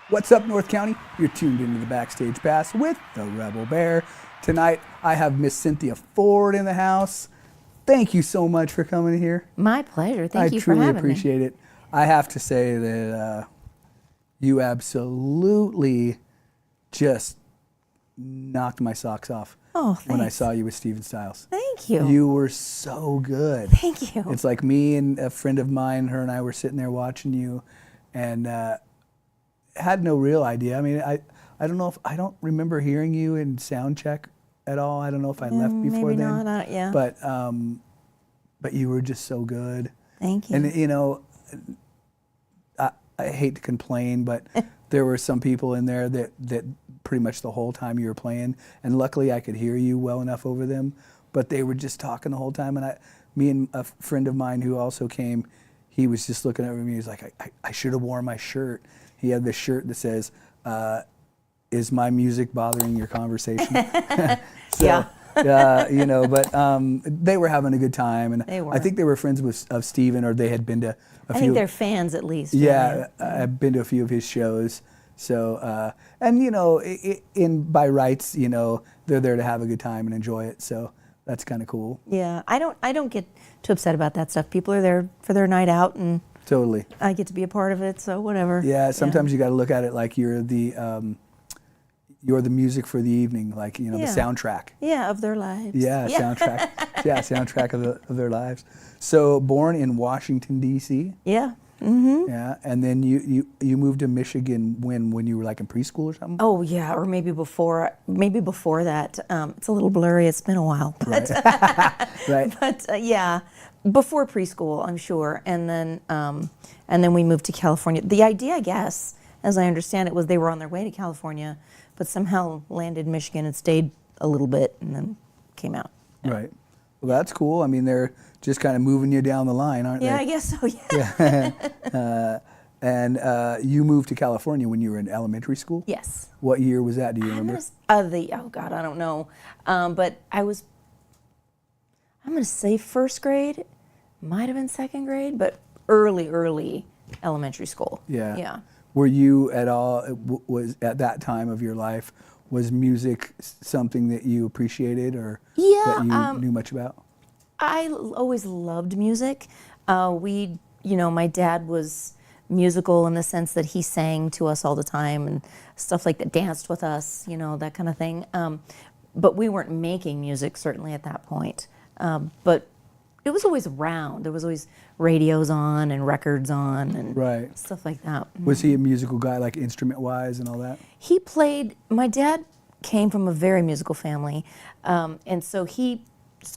What's up, North County? You're tuned into the Backstage Pass with the Rebel Bear. Tonight, I have Miss Cynthia Ford in the house. Thank you so much for coming here. My pleasure. Thank you for I truly having me. appreciate it. I have to say that you absolutely just knocked my socks off when I saw you with Steven Stiles. Thank you. You were so good. Thank you. It's like me and a friend of mine, her and I were sitting there watching you, and had no real idea. I mean, I don't know if I don't remember hearing you in sound check at all. I don't know if I left before maybe then. not. Yeah. But you were just so good. Thank you. And you know, I hate to complain, but there were some people in there that pretty much the whole time you were playing, and luckily I could hear you well enough over them, but they were just talking the whole time. And me and a friend of mine who also came, he was just looking over me. He was like, I should have worn my shirt. He had this shirt that says, "Is my music bothering your conversation?" So, yeah. you know, but they were having a good time, and They were. I think they were friends of Steven, or they had been to a few. I think they're fans at least. Yeah, I've been to a few of his shows. So, and you know, by rights, you know, they're there to have a good time and enjoy it. So that's kind of cool. Yeah. I don't get too upset about that stuff. People are there for their night out, and Totally. I get to be a part of it. So whatever. Yeah. Sometimes you got to look at it like you're the music for the evening, like, you know, the soundtrack. Yeah, of their lives. Yeah, soundtrack. Yeah, soundtrack of their lives. So born in Washington, D.C. Yeah. Mm-hmm. Yeah, and then you moved to Michigan when you were like in preschool or something? Oh yeah, or maybe before that. It's a little blurry. It's been a while. But, Right. But yeah, before preschool, I'm sure, and then we moved to California. The idea, I guess, as I understand it, was they were on their way to California, but somehow landed in Michigan and stayed a little bit, and then came out. Yeah. Right. Well, that's cool. I mean, they're just kind of moving you down the line, aren't they? Yeah, I guess so. Yeah. And you moved to California when you were in elementary school? Yes. What year was that? Do you remember? Oh God, I don't know. But I'm going to say first grade, might have been second grade, but early elementary school. Yeah. Yeah. Were you at all, was at that time of your life, was music something that you appreciated or that you knew much about? I always loved music. My dad was musical in the sense that he sang to us all the time and stuff like that, danced with us, you know, that kind of thing. But we weren't making music certainly at that point. But it was always around. There was always radios on and records on and stuff like that. Was he a musical guy, like instrument-wise and all that? He played, my dad came from a very musical family, and so he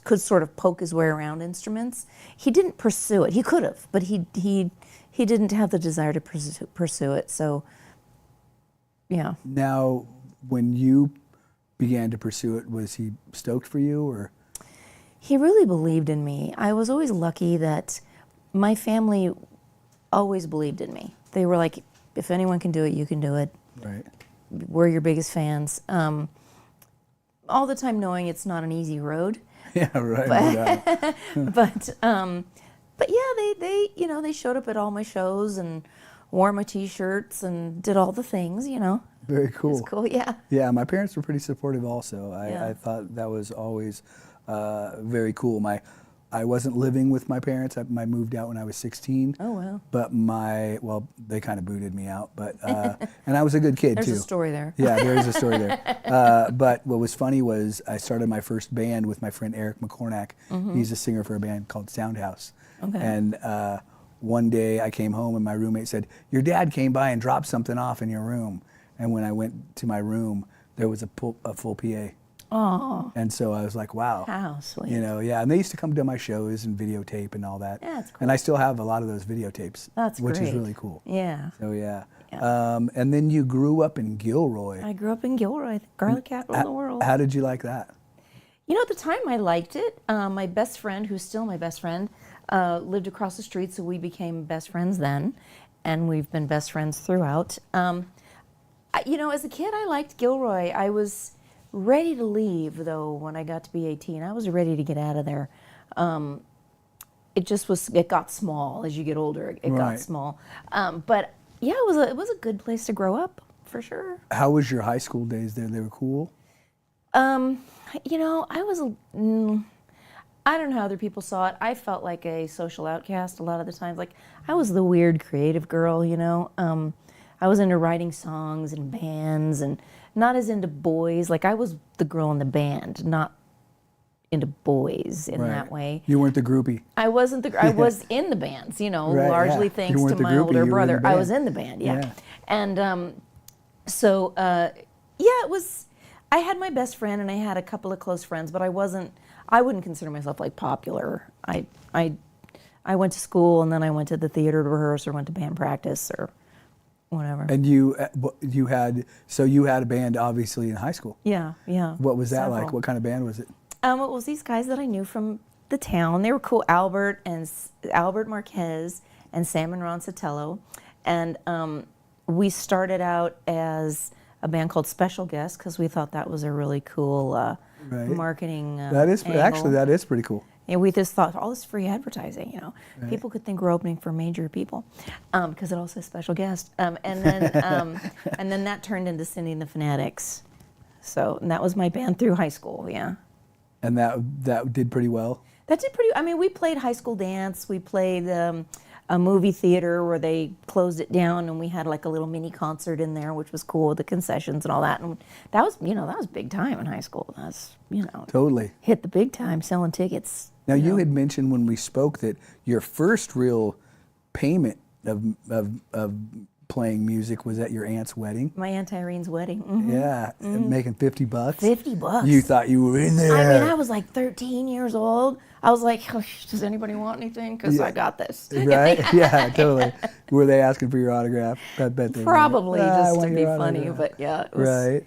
could sort of poke his way around instruments. He didn't pursue it. He could have, but he didn't have the desire to pursue it, so yeah. Now, when you began to pursue it, was he stoked for you, or? He really believed in me. I was always lucky that my family always believed in me. They were like, if anyone can do it, you can do it. Right. We're your biggest fans. All the time knowing it's not an easy road. Yeah, right. But yeah, they showed up at all my shows and wore my T-shirts and did all the things, you know. Very cool. It's cool, yeah. Yeah, my parents were pretty supportive also. I thought that was always very cool. I wasn't living with my parents. I moved out when I was 16. Oh, wow. But they kind of booted me out. But and I was a good kid, There's too. There's a story there. Yeah, there is a story there. But what was funny was I started my first band with my friend Eric McCornack. Mm-hmm. He's a singer for a band called Soundhouse. Okay. And one day I came home and my roommate said, "Your dad came by and dropped something off in your room." And when I went to my room, there was a full PA. Oh. And so I was like, wow. How sweet. You know, yeah. And they used to come to my shows and videotape and all that. Yeah, that's cool. And I still have a lot of those videotapes. That's which great. is really cool. Yeah. So yeah. And then you grew up in Gilroy. I grew up in Gilroy, the garlic capital of the world. How did you like that? You know, at the time I liked it. My best friend, who's still my best friend, lived across the street, so we became best friends then. And we've been best friends throughout. As a kid, I liked Gilroy. I was ready to leave, though, when I got to be 18. I was ready to get out of there. It got small as you get older. It got small. But Yeah, it was a good place to grow up, for sure. How was your high school days there? They were cool? You know, I don't know how other people saw it. I felt like a social outcast a lot of the times. Like, I was the weird creative girl, you know. I was into writing songs and bands and not as into boys. Like, I was the girl in the band, not into boys in that way. You weren't the groupie. I wasn't I was in the bands, you know, Right, largely yeah. thanks You to weren't the my groupie, older you were in brother. the I was band. in the band, yeah. Yeah. And so, yeah, it was, I had my best friend and I had a couple of close friends, but I wouldn't consider myself like popular. I went to school and then I went to the theater to rehearse or went to band practice or whatever. And you had a band obviously in high school. Yeah. What was that Several. like? What kind of band was it? It was these guys that I knew from the town. They were cool, Albert Marquez and Sam and Ron Sotelo. And we started out as a band called Special Guest because we thought that was a really cool marketing That is angle. actually, that is pretty cool. And we just thought, all this free advertising, you know. Right. People could think we're opening for major people because it also says Special Guest. And then that turned into Cindy and the Fanatics. So, and that was my band through high school, yeah. And that did pretty well? That did pretty, I mean, we played high school dance. We played a movie theater where they closed it down and we had like a little mini concert in there, which was cool with the concessions and all that. And that was, you know, that was big time in high school. That's, you know. Totally. Hit the big time selling tickets. Now, you had mentioned when we spoke that your first real payment of playing music was at your aunt's wedding. My Aunt Irene's wedding. Mm-hmm. Yeah, making $50. $50. You thought you were in there. I mean, I was like 13 years old. I was like, oh, does anybody want anything? Because I got this. Right? Yeah, totally. Were they asking for your autograph? I bet they probably were. just to be funny, but yeah. It was, right.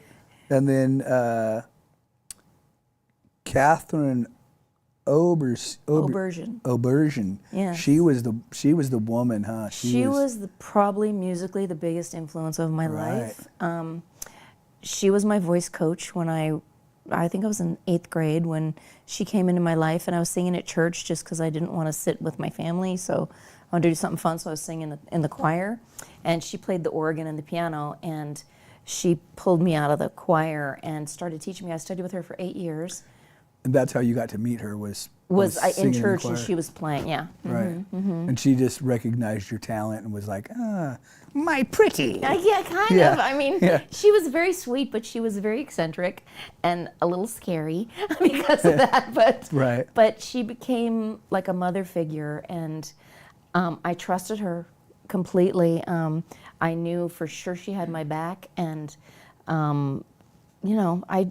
And then Catherine Obersion. Yes. She was the woman, huh? She was probably musically the biggest influence of my life. She was my voice coach when I think I was in 8th grade when she came into my life, and I was singing at church just because I didn't want to sit with my family, so I wanted to do something fun, so I was singing in the choir, and she played the organ and the piano, and she pulled me out of the choir and started teaching me. I studied with her for 8 years. And that's how you got to meet her was in church and she was playing, yeah. Right. Mm-hmm. And she just recognized your talent and was like, my pretty. Yeah, kind of. I mean, she was very sweet, but she was very eccentric and a little scary because of that. But she became like a mother figure, and I trusted her completely. I knew for sure she had my back, and you know, I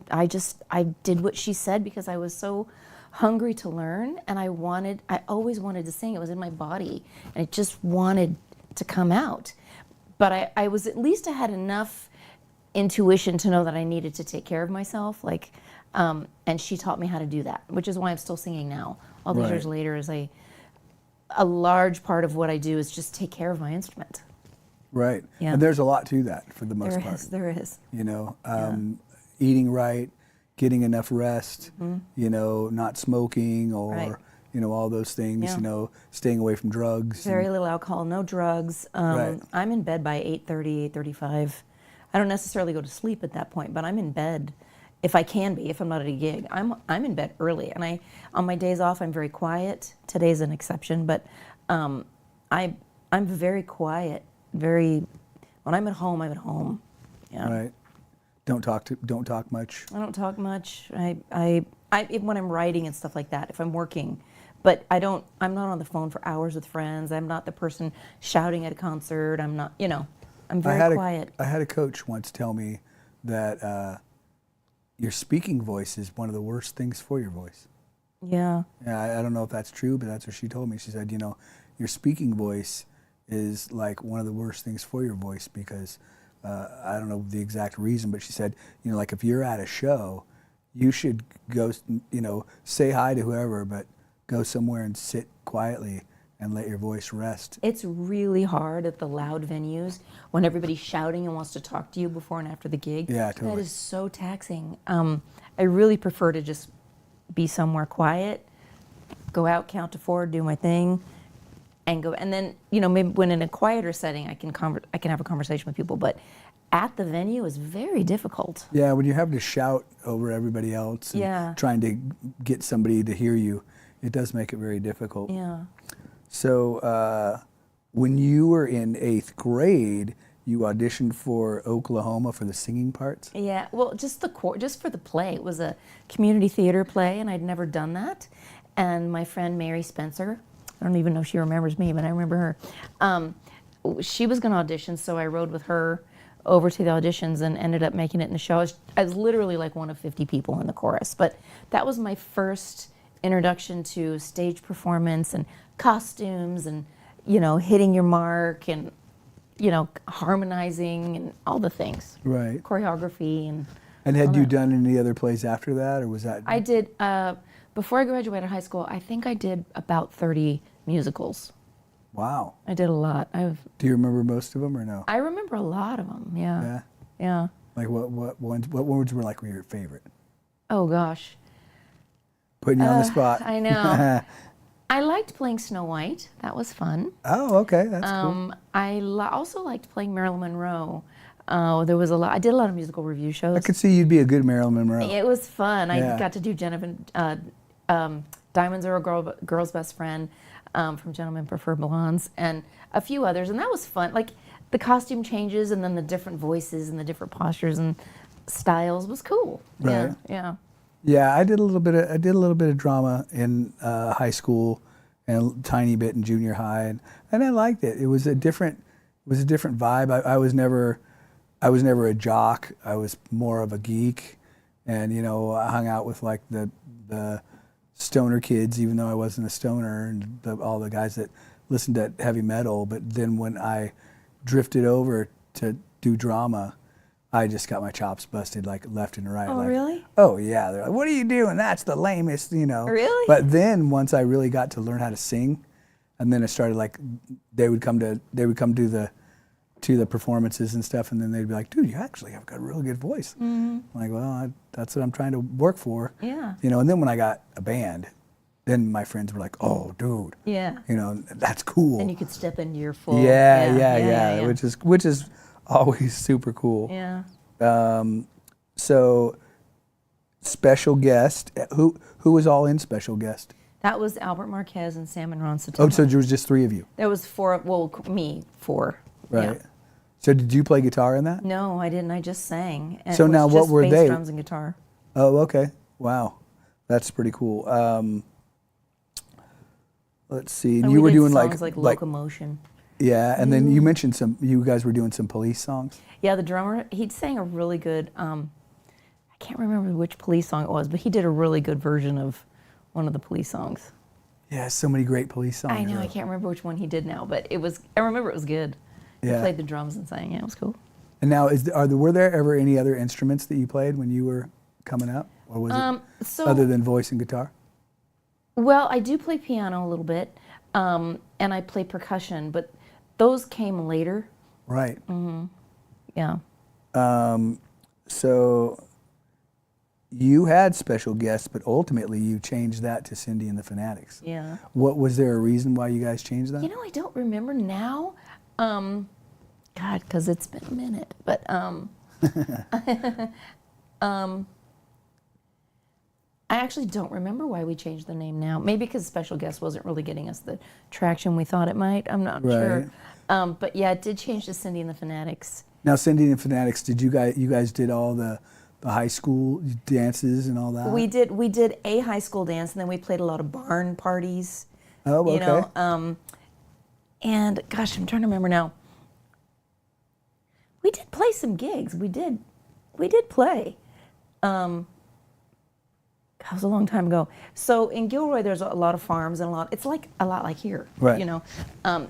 did what she said because I was so hungry to learn, and I always wanted to sing. It was in my body, and it just wanted to come out. But I was, at least I had enough intuition to know that I needed to take care of myself, like, and she taught me how to do that, which is why I'm still singing now. All these years later, is a large part of what I do is just take care of my instrument. Right. Yeah. And there's a lot to that for the most part. There is. You know, eating right, getting enough rest, you know, not smoking or, you know, all those things, you know, staying away from drugs. Very little alcohol, no drugs. I'm in bed by 8:30, 8:35. I don't necessarily go to sleep at that point, but I'm in bed if I can be, if I'm not at a gig. I'm in bed early, and on my days off, I'm very quiet. Today's an exception, but I'm very quiet. When I'm at home, I'm at home. Yeah. Right. Don't talk much. I don't talk much. When I'm writing and stuff like that, if I'm working, but I'm not on the phone for hours with friends. I'm not the person shouting at a concert. I'm not, you know, I'm very quiet. I had a coach once tell me that your speaking voice is one of the worst things for your voice. Yeah. Yeah, I don't know if that's true, but that's what she told me. She said, you know, your speaking voice is like one of the worst things for your voice because I don't know the exact reason, but she said, you know, like if you're at a show, you should go, you know, say hi to whoever, but go somewhere and sit quietly and let your voice rest. It's really hard at the loud venues when everybody's shouting and wants to talk to you before and after the gig. Yeah, totally. That is so taxing. I really prefer to just be somewhere quiet, go out, count to 4, do my thing, and go. And then, you know, maybe when in a quieter setting, I can have a conversation with people. But at the venue is very difficult. Yeah, when you have to shout over everybody else and trying to get somebody to hear you, it does make it very difficult. Yeah. So when you were in 8th grade, you auditioned for Oklahoma for the singing parts? Yeah, well, just for the play. It was a community theater play, and I'd never done that. And my friend Mary Spencer, I don't even know if she remembers me, but I remember her. She was going to audition, so I rode with her over to the auditions and ended up making it in the show. I was literally like one of 50 people in the chorus, but that was my first introduction to stage performance and costumes and, you know, hitting your mark and, you know, harmonizing and all the things. Right. Choreography and had you done any other plays after that, or was that? I did, before I graduated high school, I think I did about 30 musicals. Wow. I did a lot. Do you remember most of them or no? I remember a lot of them, yeah. Yeah? Yeah. Like what ones were like your favorite? Oh, gosh. Putting you on the spot. I know. I liked playing Snow White. That was fun. Oh, okay. That's cool. I also liked playing Marilyn Monroe. There was I did a lot of musical review shows. I could see you'd be a good Marilyn Monroe. It was fun. Yeah. I got to do Diamonds Are a Girl's Best Friend from Gentlemen Prefer Blondes and a few others, and that was fun. Like the costume changes and then the different voices and the different postures and styles was cool. Right. Yeah. Yeah. Yeah, I did a little bit of drama in high school and a tiny bit in junior high, and I liked it. It was a different vibe. I was never a jock. I was more of a geek, and you know, I hung out with like the stoner kids, even though I wasn't a stoner, and all the guys that listened to heavy metal. But then when I drifted over to do drama, I just got my chops busted like left and right. Oh, like, really? Oh, yeah. They're like, what are you doing? That's the lamest, you know. Really? But then once I really got to learn how to sing, and then it started like, they would come to the performances and stuff, and then they'd be like, dude, you actually have got a really good voice. Mm-hmm. I'm like, well, that's what I'm trying to work for. Yeah. You know, and then when I got a band, then my friends were like, oh, dude. Yeah. You know, that's cool. And you could step into your full. Yeah. Which is always super cool. Yeah. So, special guest. Who was all in special guest? That was Albert Marquez and Sam and Ron Sotelo. Oh, so there was just 3 of you. There was 4. Well, me 4. Right. Yeah. So did you play guitar in that? No, I didn't. I just sang. And So it was now what just were bass they? drums and guitar. Oh, okay. Wow, that's pretty cool. Let's see. And you were we did doing songs like Locomotion. Yeah, and then you mentioned you guys were doing some Police songs. Yeah, the drummer, he sang a really good, I can't remember which Police song it was, but he did a really good version of one of the Police songs. Yeah, so many great Police songs. I know, I can't remember which one he did now, but I remember it was good. Yeah. He played the drums and sang, yeah, it was cool. And now, were there ever any other instruments that you played when you were coming up? Or was it other than voice and guitar? Well, I do play piano a little bit, and I play percussion, but those came later. Right. Mm-hmm. Yeah. So you had special guests, but ultimately you changed that to Cindy and the Fanatics. Yeah. What was there a reason why you guys changed that? You know, I don't remember now. God, because it's been a minute. But I actually don't remember why we changed the name now. Maybe because Special Guest wasn't really getting us the traction we thought it might. I'm not sure. But yeah, it did change to Cindy and the Fanatics. Now, Cindy and the Fanatics, did you guys did all the high school dances and all that? We did a high school dance, and then we played a lot of barn parties. Oh, okay. You know, and gosh, I'm trying to remember now. We did play some gigs. We did play. That was a long time ago. So in Gilroy, there's a lot of farms and it's like a lot like here. Right. You know,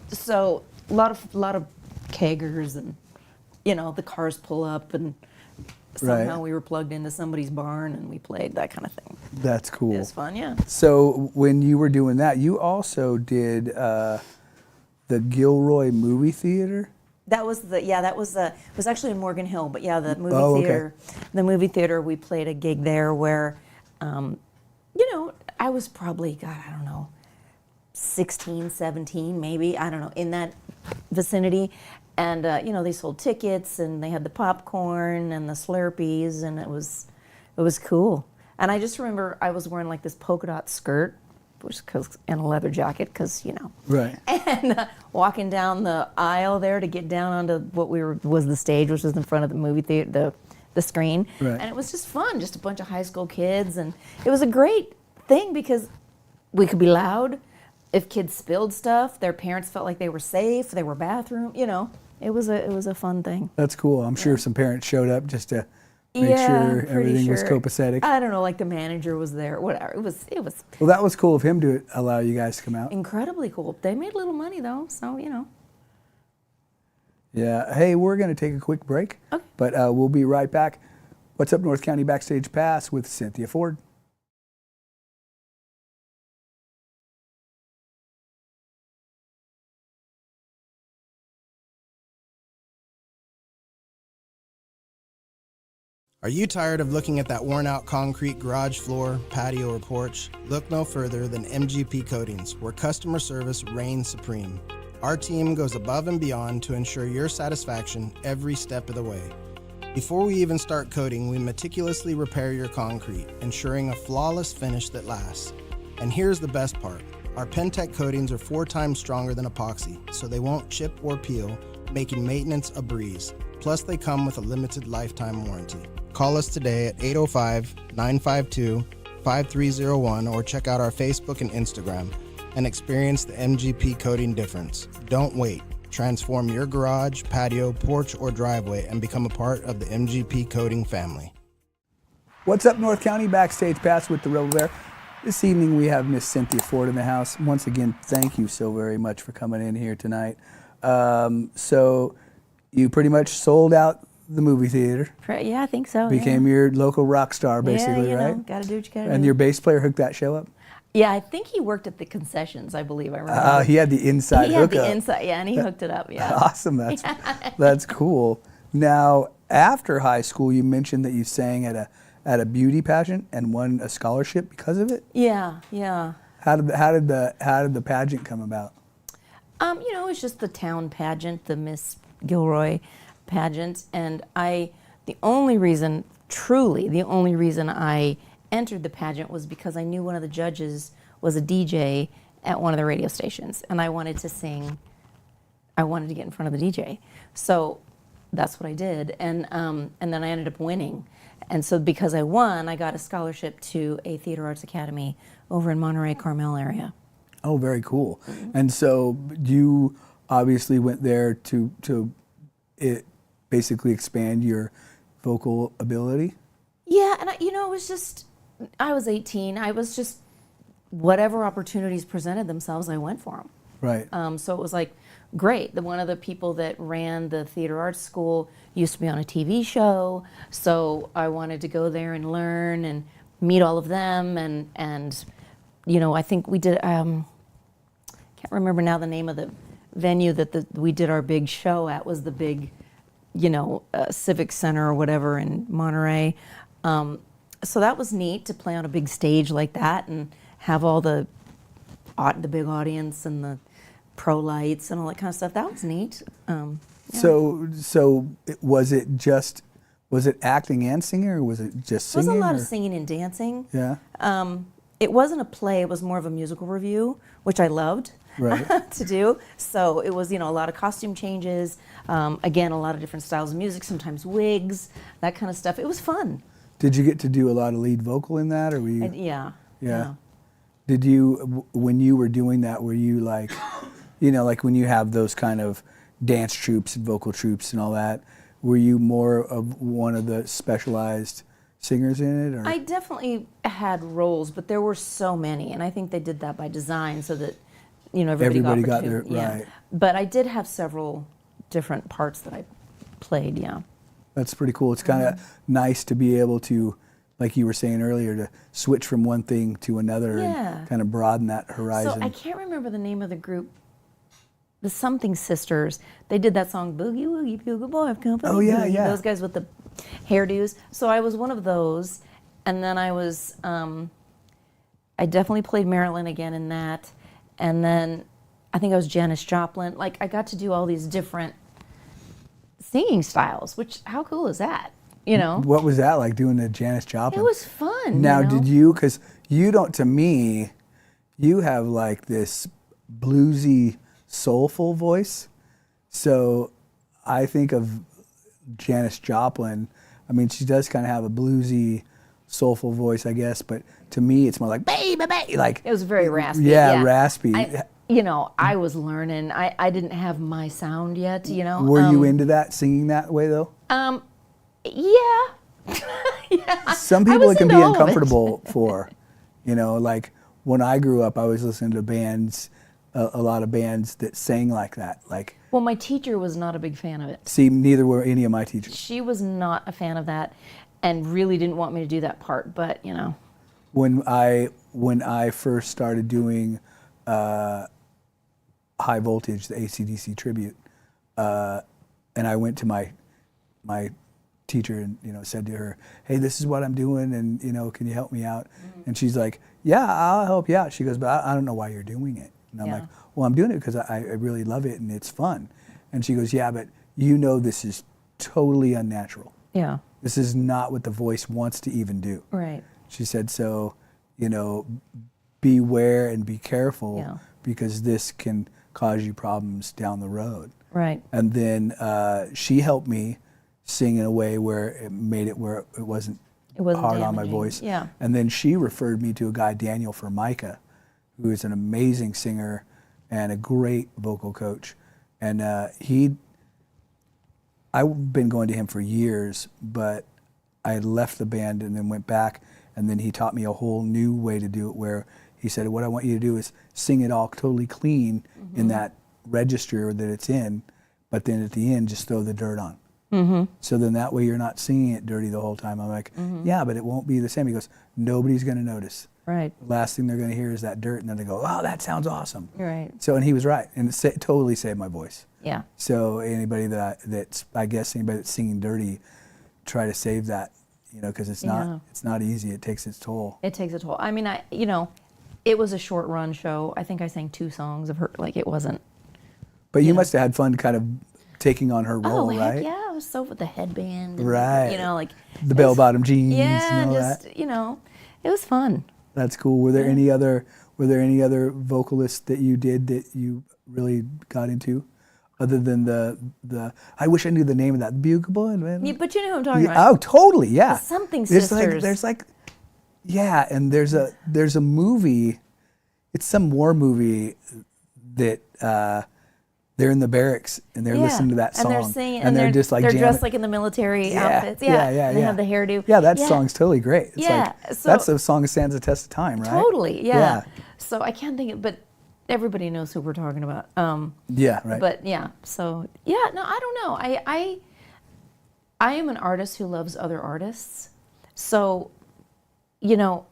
so a lot of keggers and, you know, the cars pull up and somehow we were plugged into somebody's barn and we played that kind of thing. That's cool. It was fun, yeah. So when you were doing that, you also did the Gilroy Movie Theater. That was it was actually in Morgan Hill, but yeah, the movie theater. Okay. The movie theater, we played a gig there where, you know, I was probably, God, I don't know, 16, 17, maybe, I don't know, in that vicinity. And, they sold tickets, and they had the popcorn and the Slurpees, and it was cool. And I just remember I was wearing like this polka dot skirt, and a leather jacket, because, Right. And walking down the aisle there to get down onto what was the stage, which was in front of the movie theater, the screen. Right. And it was just fun, just a bunch of high school kids. And it was a great thing because we could be loud. If kids spilled stuff, their parents felt like they were safe, they were bathroom, it was a fun thing. That's cool. I'm sure some parents showed up just to make sure everything was copacetic. I don't know, like the manager was there, whatever. It was Well, that was cool of him to allow you guys to come out. incredibly cool. They made little money though, so Yeah. Hey, we're going to take a quick break, Okay. but we'll be right back. What's up, North County Backstage Pass with Cynthia Ford. Are you tired of looking at that worn-out concrete garage floor, patio, or porch? Look no further than MGP Coatings, where customer service reigns supreme. Our team goes above and beyond to ensure your satisfaction every step of the way. Before we even start coating, we meticulously repair your concrete, ensuring a flawless finish that lasts. And here's the best part. Our Pentec coatings are 4 times stronger than epoxy, so they won't chip or peel, making maintenance a breeze. Plus, they come with a limited lifetime warranty. Call us today at 805-952-5301 or check out our Facebook and Instagram and experience the MGP coating difference. Don't wait. Transform your garage, patio, porch, or driveway and become a part of the MGP coating family. What's up, North County Backstage Pass with the Rebel Bear. This evening we have Miss Cynthia Ford in the house. Once again, thank you so very much for coming in here tonight. So you pretty much sold out the movie theater. Yeah, I think so. Became your local rock star, basically, yeah, right? Gotta do what you gotta do. And your bass player hooked that show up? Yeah, I think he worked at the concessions, I believe. I remember. He had the inside He hookup. had the inside, and he hooked it up, yeah. Awesome, that's cool. Now, after high school, you mentioned that you sang at a beauty pageant and won a scholarship because of it? Yeah. How did the pageant come about? It was just the town pageant, the Miss Gilroy pageant, and the only reason I entered the pageant was because I knew one of the judges was a DJ at one of the radio stations, and I wanted to sing. I wanted to get in front of the DJ, so that's what I did, and then I ended up winning, and so because I won, I got a scholarship to a theater arts academy over in Monterey, Carmel area. Oh, very cool. Mm-hmm. And so you obviously went there to basically expand your vocal ability? Yeah, and it was just, I was 18. I was just, whatever opportunities presented themselves, I went for them. Right. So it was like, great. One of the people that ran the theater arts school used to be on a TV show, so I wanted to go there and learn and meet all of them, and I think we did, can't remember now the name of the venue that we did our big show at, was the big, Civic Center or whatever in Monterey. So that was neat to play on a big stage like that and have all the big audience and the pro lights and all that kind of stuff. That was neat. Yeah. So was it acting and singing, or was it just singing? It was a lot of singing and dancing. Yeah. It wasn't a play, it was more of a musical review, which I loved. Right. To do. So it was, a lot of costume changes, again, a lot of different styles of music, sometimes wigs, that kind of stuff. It was fun. Did you get to do a lot of lead vocal in that, or were you? Yeah. Did you, when you were doing that, were you like, like when you have those kind of dance troupes and vocal troupes and all that, were you more of one of the specialized singers in it? Or? I definitely had roles, but there were so many, and I think they did that by design so that everybody got their right. But I did have several different parts that I played. Yeah. That's pretty cool. It's kind of nice to be able to, like you were saying earlier, to switch from one thing to another and kind of broaden that horizon. So I can't remember the name of the group. The Something Sisters. They did that song Boogie Woogie Bugle Boy of Company. Oh yeah, Boogie. yeah. Those guys with the hairdos. So I was one of those, and then I was. I definitely played Marilyn again in that. and then I think I was Janis Joplin. Like, I got to do all these different singing styles, which, how cool is that? You know? What was that like, doing the Janis Joplin? It was fun. Now, you know? did you, because you don't, to me, you have like this bluesy, soulful voice. So I think of Janis Joplin. I mean, she does kind of have a bluesy, soulful voice, I guess, but to me, it's more like, baby, baby. Like, It was very raspy. yeah, raspy. I was learning. I didn't have my sound yet, you know. Were you into that, singing that way, though? Yeah. Yeah. Some I people was it can into be all of it. uncomfortable for, you know, like when I grew up, I was listening to bands, a lot of bands that sang like that. Like, Well, my teacher was not a big fan of it. see, neither were any of my teachers. She was not a fan of that and really didn't want me to do that part, but, you know. When I first started doing High Voltage, the AC/DC tribute, and I went to my teacher and, you know, said to her, hey, this is what I'm doing, and, you know, can you help me out? And she's like, yeah, I'll help you out. She goes, but I don't know why you're doing it. And I'm Yeah. like, well, I'm doing it because I really love it and it's fun. And she goes, yeah, but you know this is totally unnatural. Yeah. This is not what the voice wants to even do. Right. She said, so, you know, beware and be careful Yeah. because this can cause you problems down the road. Right. And then she helped me sing in a way where it made it where it wasn't hard on my damaging. voice. Yeah. And then she referred me to a guy, Daniel Formica, who is an amazing singer and a great vocal coach. And I've been going to him for years, but I had left the band and then went back, and then he taught me a whole new way to do it where he said, what I want you to do is sing it all totally clean in that register that it's in, but then at the end, just throw the dirt on. So then that way you're not singing it dirty the whole time. I'm like, yeah, but it won't be the same. He goes, nobody's going to notice. Right. The last thing they're going to hear is that dirt, and then they go, oh, that sounds awesome. Right. So, and he was right, and it totally saved my voice. Yeah. So anybody I guess anybody that's singing dirty, try to save that, you know, because it's not easy. It takes its toll. It takes a toll. I mean, it was a short run show. I think I sang 2 songs of her. Like, it wasn't. But you must have had fun kind of taking on her role, Oh, right? heck yeah. I was so with the headband. And, Right. You know, like. The bell-bottom jeans Yeah, and all just, that. you know, it was fun. That's cool. Were there any other vocalists that you did that you really got into? Other than the I wish I knew the name of that Bugle Boy. Yeah, but you know who I'm talking Yeah, about. oh, totally, yeah. The Something There's Sisters. Yeah, and there's a movie. It's some war movie that they're in the barracks and they're listening to that song, and they're singing, and they're just like they're jamming. dressed like in the military Yeah, outfits. yeah, and they have the hairdo. Yeah, that song's totally great. It's Yeah, like, so- that's a song that stands the test of time, right? Totally, yeah. Yeah. So I can't think of, but everybody knows who we're talking about. Yeah, right. But yeah, so yeah, no, I don't know. I am an artist who loves other artists. So, you know,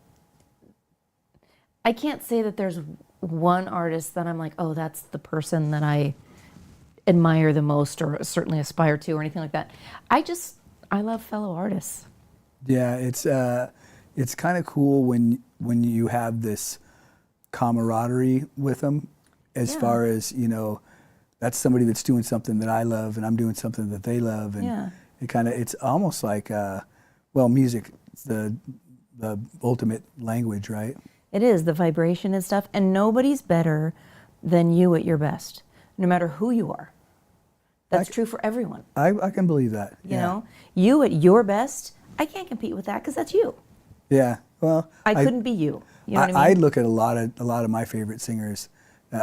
I can't say that there's one artist that I'm like, oh, that's the person that I admire the most or certainly aspire to or anything like that. I love fellow artists. Yeah, it's kind of cool when you have this camaraderie with them, as far as, you know, that's somebody that's doing something that I love and I'm doing something that they love, and it's almost like music, the ultimate language, right? It is the vibration and stuff, and nobody's better than you at your best, no matter who you are. That's true for everyone. I can believe that. You know, you at your best, I can't compete with that because that's you. Yeah. Well, I couldn't be you. You know what I I mean? look at a lot of my favorite singers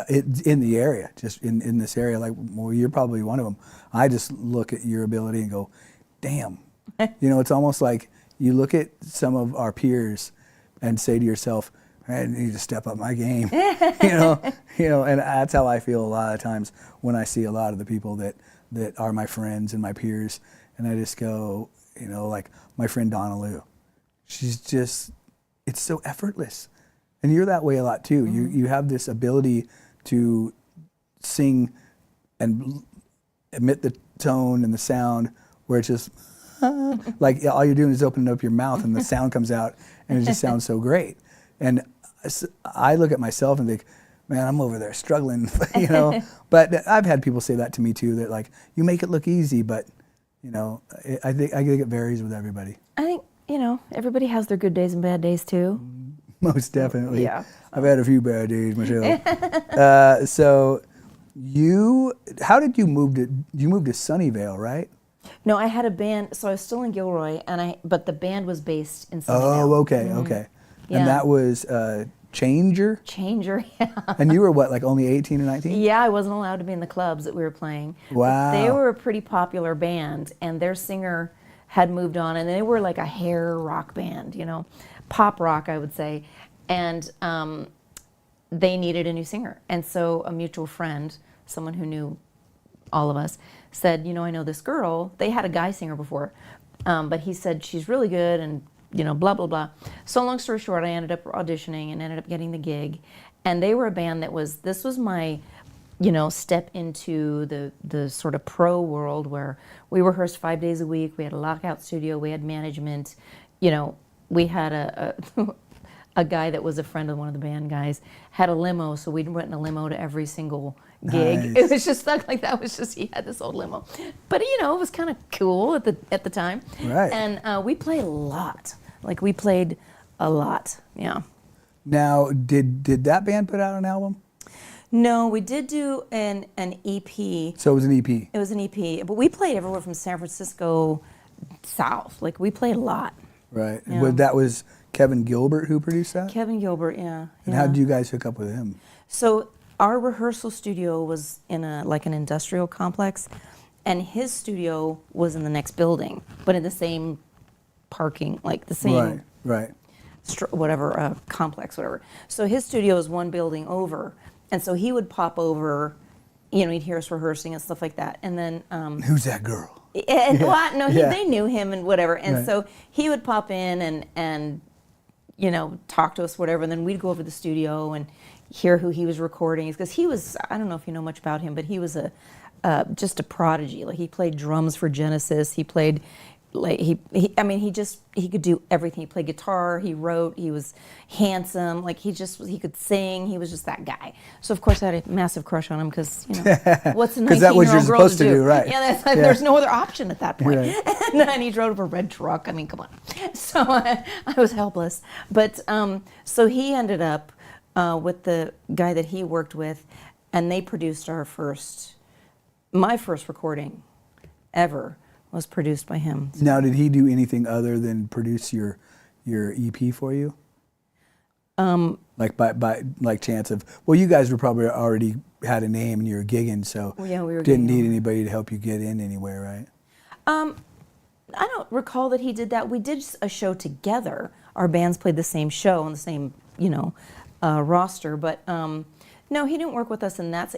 in the area, just in this area. Like, well, you're probably one of them. I just look at your ability and go, damn. You know, it's almost like you look at some of our peers and say to yourself, I need to step up my game. you know, and that's how I feel a lot of times when I see a lot of the people that are my friends and my peers, and I just go, you know, like my friend Donna Lou. She's just, it's so effortless. And you're that way a lot too. You have this ability to sing and emit the tone and the sound where it's just, like all you're doing is opening up your mouth and the sound comes out and it just sounds so great. And I look at myself and think, man, I'm over there struggling, you know. But I've had people say that to me too, that like, you make it look easy, but, you know, I think it varies with everybody. I think, you know, everybody has their good days and bad days too. Most definitely. Yeah. I've had a few bad days myself. So how did you move to Sunnyvale, right? No, I had a band, so I was still in Gilroy, but the band was based in Sunnyvale. Oh, okay, okay. Yeah. And that was Changer? Changer, yeah. And you were what, like only 18 or 19? Yeah, I wasn't allowed to be in the clubs that we were playing. Wow. But they were a pretty popular band, and their singer had moved on, and they were like a hair rock band, you know, pop rock, I would say. And they needed a new singer. And so a mutual friend, someone who knew all of us, said, you know, I know this girl. They had a guy singer before, but he said, she's really good, and, you know, blah, blah, blah. So long story short, I ended up auditioning and ended up getting the gig. And they were a band this was my, you know, step into the sort of pro world where we rehearsed 5 days a week. We had a lockout studio. We had management. You know, we had a guy that was a friend of one of the band guys had a limo, so we went in a limo to every single gig. Nice. It was just like that was just he had this old limo, but you know, it was kind of cool at the time. Right. And we played a lot. Like we played a lot. Yeah. Now, did that band put out an album? No, we did do an EP. So it was an EP. It was an EP, but we played everywhere from San Francisco south. Like we played a lot. Right. Yeah. Well, that was Kevin Gilbert who produced that? Kevin Gilbert, yeah. And yeah. how did you guys hook up with him? So our rehearsal studio was in an industrial complex, and his studio was in the next building, but in the same parking, like the same Right. complex, whatever. So his studio is one building over, and so he would pop over, you know, he'd hear us rehearsing and stuff like that, and then Who's that girl? they knew him and whatever, and Right. so he would pop in and you know, talk to us, whatever, and then we'd go over to the studio and hear who he was recording, because he was, I don't know if you know much about him, but he was just a prodigy. Like he played drums for Genesis. He played, like he could do everything. He played guitar. He wrote. He was handsome. Like he could sing. He was just that guy. So of course I had a massive crush on him, because you know what's a 19-year-old that what you're girl supposed to do, right? Yeah, that's like, there's no other option at that point. Right. And he drove a red truck. I mean, come on. So I was helpless. But so he ended up with the guy that he worked with, and they produced my first recording ever was produced by him. Now, did he do anything other than produce your EP for you? Like by like chance of, well, you guys were probably already had a name and you were gigging, so Yeah, we were didn't gigging. need anybody to help you get in anywhere, right? I don't recall that he did that. We did a show together. Our bands played the same show on the same, you know, roster. But no, he didn't work with us in that.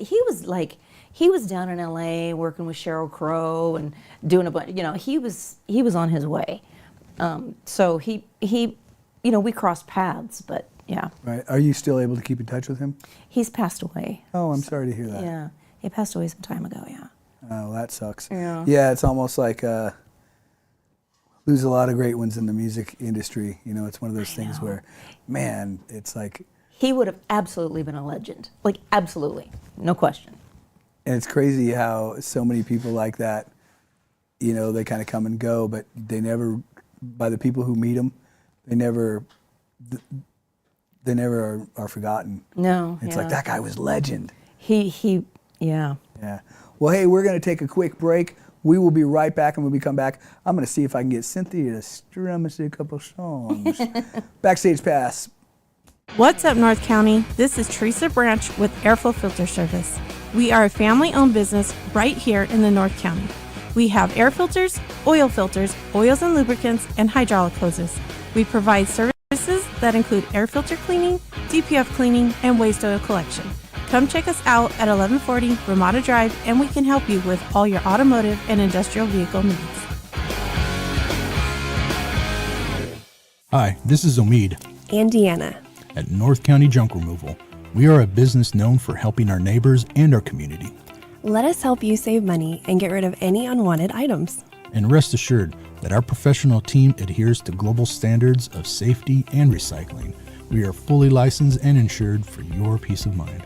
He was down in L.A. working with Sheryl Crow and doing a bunch. You know, he was on his way. So he, you know, we crossed paths. But yeah. Right. Are you still able to keep in touch with him? He's passed away. Oh, I'm sorry to hear that. Yeah, he passed away some time ago. Yeah. Oh, that sucks. Yeah. Yeah, it's almost like lose a lot of great ones in the music industry. You know, it's one of those things where, man, it's like. He would have absolutely been a legend. Like, absolutely. No question. And it's crazy how so many people like that, you know, they kind of come and go, but they never, by the people who meet them, they never are forgotten. No. It's yeah. like, that guy was legend. He, yeah. Yeah. Well, hey, we're going to take a quick break. We will be right back, and when we come back, I'm going to see if I can get Cynthia to strum us a couple songs. Backstage Pass. What's up, North County? This is Teresa Branch with Airflow Filter Service. We are a family-owned business right here in the North County. We have air filters, oils and lubricants, and hydraulic hoses. We provide services that include air filter cleaning, DPF cleaning, and waste oil collection. Come check us out at 1140 Ramada Drive, and we can help you with all your automotive and industrial vehicle needs. Hi, this is Omid and Deanna at North County Junk Removal. We are a business known for helping our neighbors and our community. Let us help you save money and get rid of any unwanted items. And rest assured that our professional team adheres to global standards of safety and recycling. We are fully licensed and insured for your peace of mind.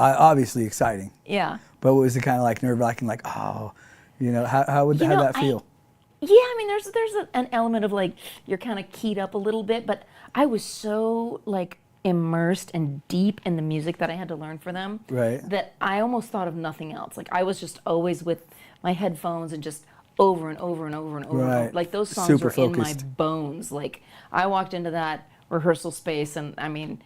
obviously exciting. Yeah. But was it kind of like nerve-wracking, like, oh, how'd that feel? Yeah, I mean, there's an element of like you're kind of keyed up a little bit, but I was so like immersed and deep in the music that I had to learn for them, Right. that I almost thought of nothing else. Like I was just always with my headphones and just over and over and over and over. And Right. over. Like those songs Super were in my focused. bones. Like I walked into that rehearsal space, and I mean,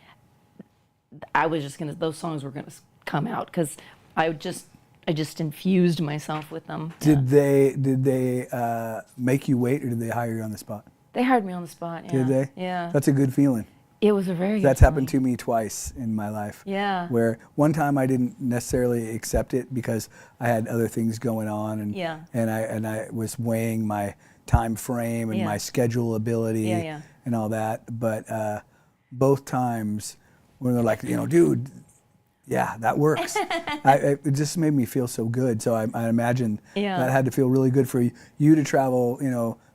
I was just those songs were gonna come out because I just infused myself with them. Did they make you wait, or did they hire you on the spot? They hired me on the spot. Yeah. Did they? Yeah. That's a good feeling. It was a very good That's happened feeling. to me twice in my life. Yeah. Where one time I didn't necessarily accept it because I had other things going on, and Yeah. and I was weighing my time frame and Yeah. my schedule ability Yeah. and all that. But both times when they're like, dude, yeah, that works. It just made me feel so good. So I imagine Yeah. that had to feel really good for you to travel,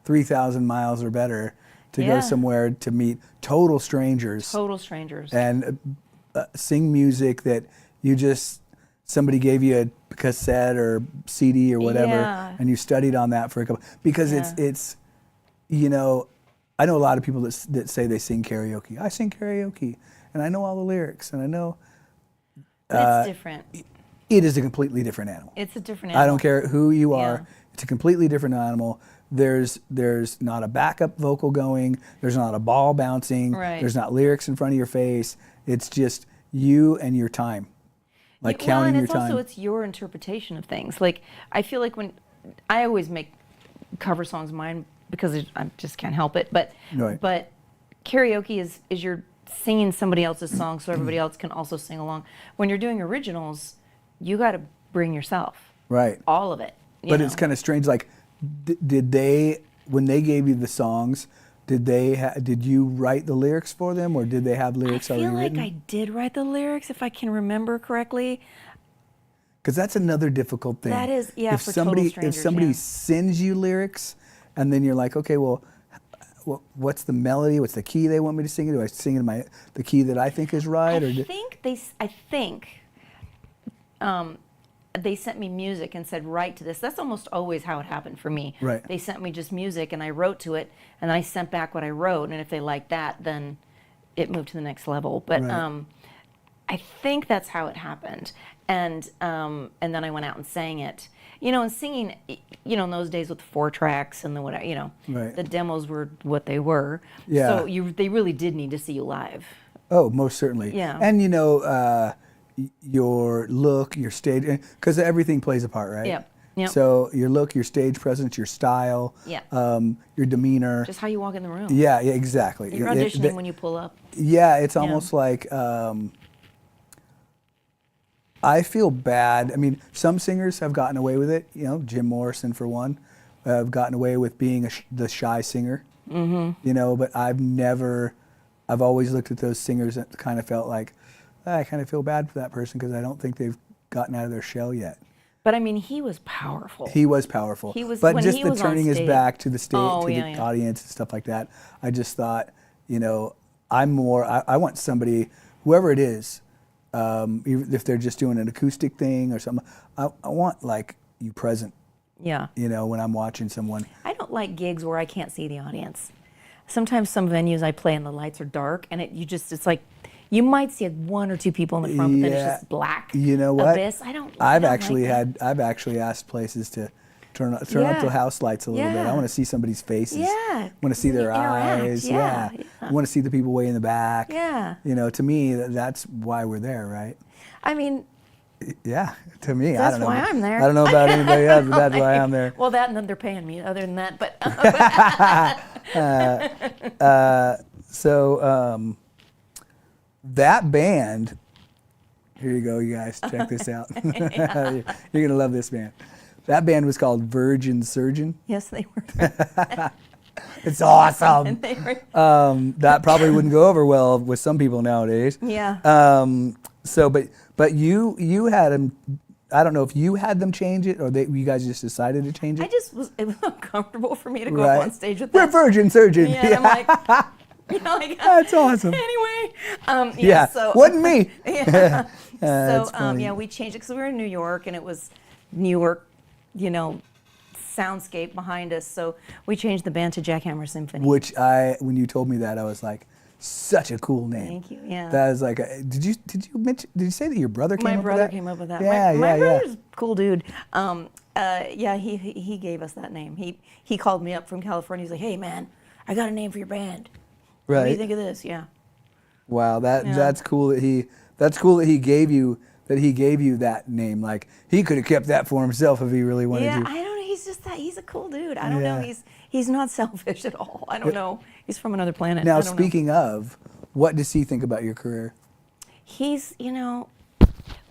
3,000 miles or better to go Yeah. somewhere to meet total strangers. Total strangers. And sing music that somebody gave you a cassette or CD or whatever, Yeah. and you studied on that for a couple, because Yeah. it's I know a lot of people that say they sing karaoke. I sing karaoke, and I know all the lyrics, and I know But it's different. it is a completely different animal. It's a different animal. I don't care who you are. Yeah. It's a completely different animal. There's not a backup vocal going. There's not a ball bouncing. Right. There's not lyrics in front of your face. It's just you and your time, like counting your time. It's your interpretation of things. Like I feel like when I always make cover songs mine because I just can't help it. But Right. but karaoke is you're singing somebody else's song so everybody else can also sing along. When you're doing originals, you got to bring yourself, Right. all of it. But it's kind of strange. Like, did they, when they gave you the songs, did you write the lyrics for them, or did they have lyrics I already feel like written? I did write the lyrics, if I can remember correctly. Because that's another difficult thing. That is, yeah, If for somebody total strangers, if somebody yeah. sends you lyrics, and then you're like, okay, well, what's the melody? What's the key they want me to sing it? Do I sing it in the key that I think is right? I think they sent me music and said, write to this. That's almost always how it happened for me. Right. They sent me just music and I wrote to it, and I sent back what I wrote, and if they liked that, then it moved to the next level. But Right. I think that's how it happened. And then I went out and sang it. And singing, in those days with 4 tracks and the whatever, Right. the demos were what they were. Yeah. So they really did need to see you live. Oh, most certainly. Yeah. And your look, your stage, because everything plays a part, right? Yep. Yep. So your look, your stage presence, your style, Yeah. your demeanor. Just how you walk in the room. Yeah, exactly. You're auditioning when you pull up. Yeah, it's almost like I feel bad. I mean, some singers have gotten away with it. Jim Morrison, for one, have gotten away with being the shy singer. Mm-hmm. But I've always looked at those singers and kind of felt like, I kind of feel bad for that person because I don't think they've gotten out of their shell yet. But I mean, he was powerful. He was powerful. When just he the was on turning his stage. back to the stage, Oh, to yeah, the yeah. audience and stuff like that. I just thought, I want somebody, whoever it is, even if they're just doing an acoustic thing or something, I want like you present, Yeah. when I'm watching someone. I don't like gigs where I can't see the audience. Sometimes some venues I play and the lights are dark, and it's like you might see 1 or 2 people in the front, but then it's Yeah. just black. You know what? Abyss. I've actually asked places to turn up Yeah. the house lights a little bit. I Yeah. want to see somebody's faces. Yeah. I want to see their Interact. eyes. Yeah. I want to see the people way in the back. Yeah. To me, that's why we're there, right? I mean, Yeah, to me, I That's don't know. why I'm there. I don't know about anybody else, but that's why I'm there. well, that and then they're paying me. Other than that, but So that band, here you go, you guys, check this out. You're gonna love this band. That band was called Virgin Surgeon. yes, they were. It's awesome. They were. That probably wouldn't go over well with some people nowadays. Yeah. But you had them. I don't know if you had them change it or you guys just decided to change it. It was uncomfortable for me to go Right. up on stage with We're that. Virgin Surgeon. Yeah, I'm like, That's awesome. Anyway, Yeah, so wasn't me. yeah. That's funny. Yeah, we changed it because we were in New York, and it was New York, soundscape behind us. So we changed the band to Jackhammer Symphony. Which when you told me that, I was like, such a cool name. Thank you. Yeah. That was like, did you say that your brother came up with that? My brother came up with that. Yeah, my yeah. brother's a cool dude. Yeah, he gave us that name. He called me up from California. He's like, hey man, I got a name for your band. Right. What do you think of this? Yeah. Wow, that's cool that he gave you that name. Like he could have kept that for himself if he really wanted Yeah, to. I don't know. He's a cool dude. I don't know. He's not selfish at all. I don't know. He's from another planet. Now, I don't know. speaking of, what does he think about your career? He's,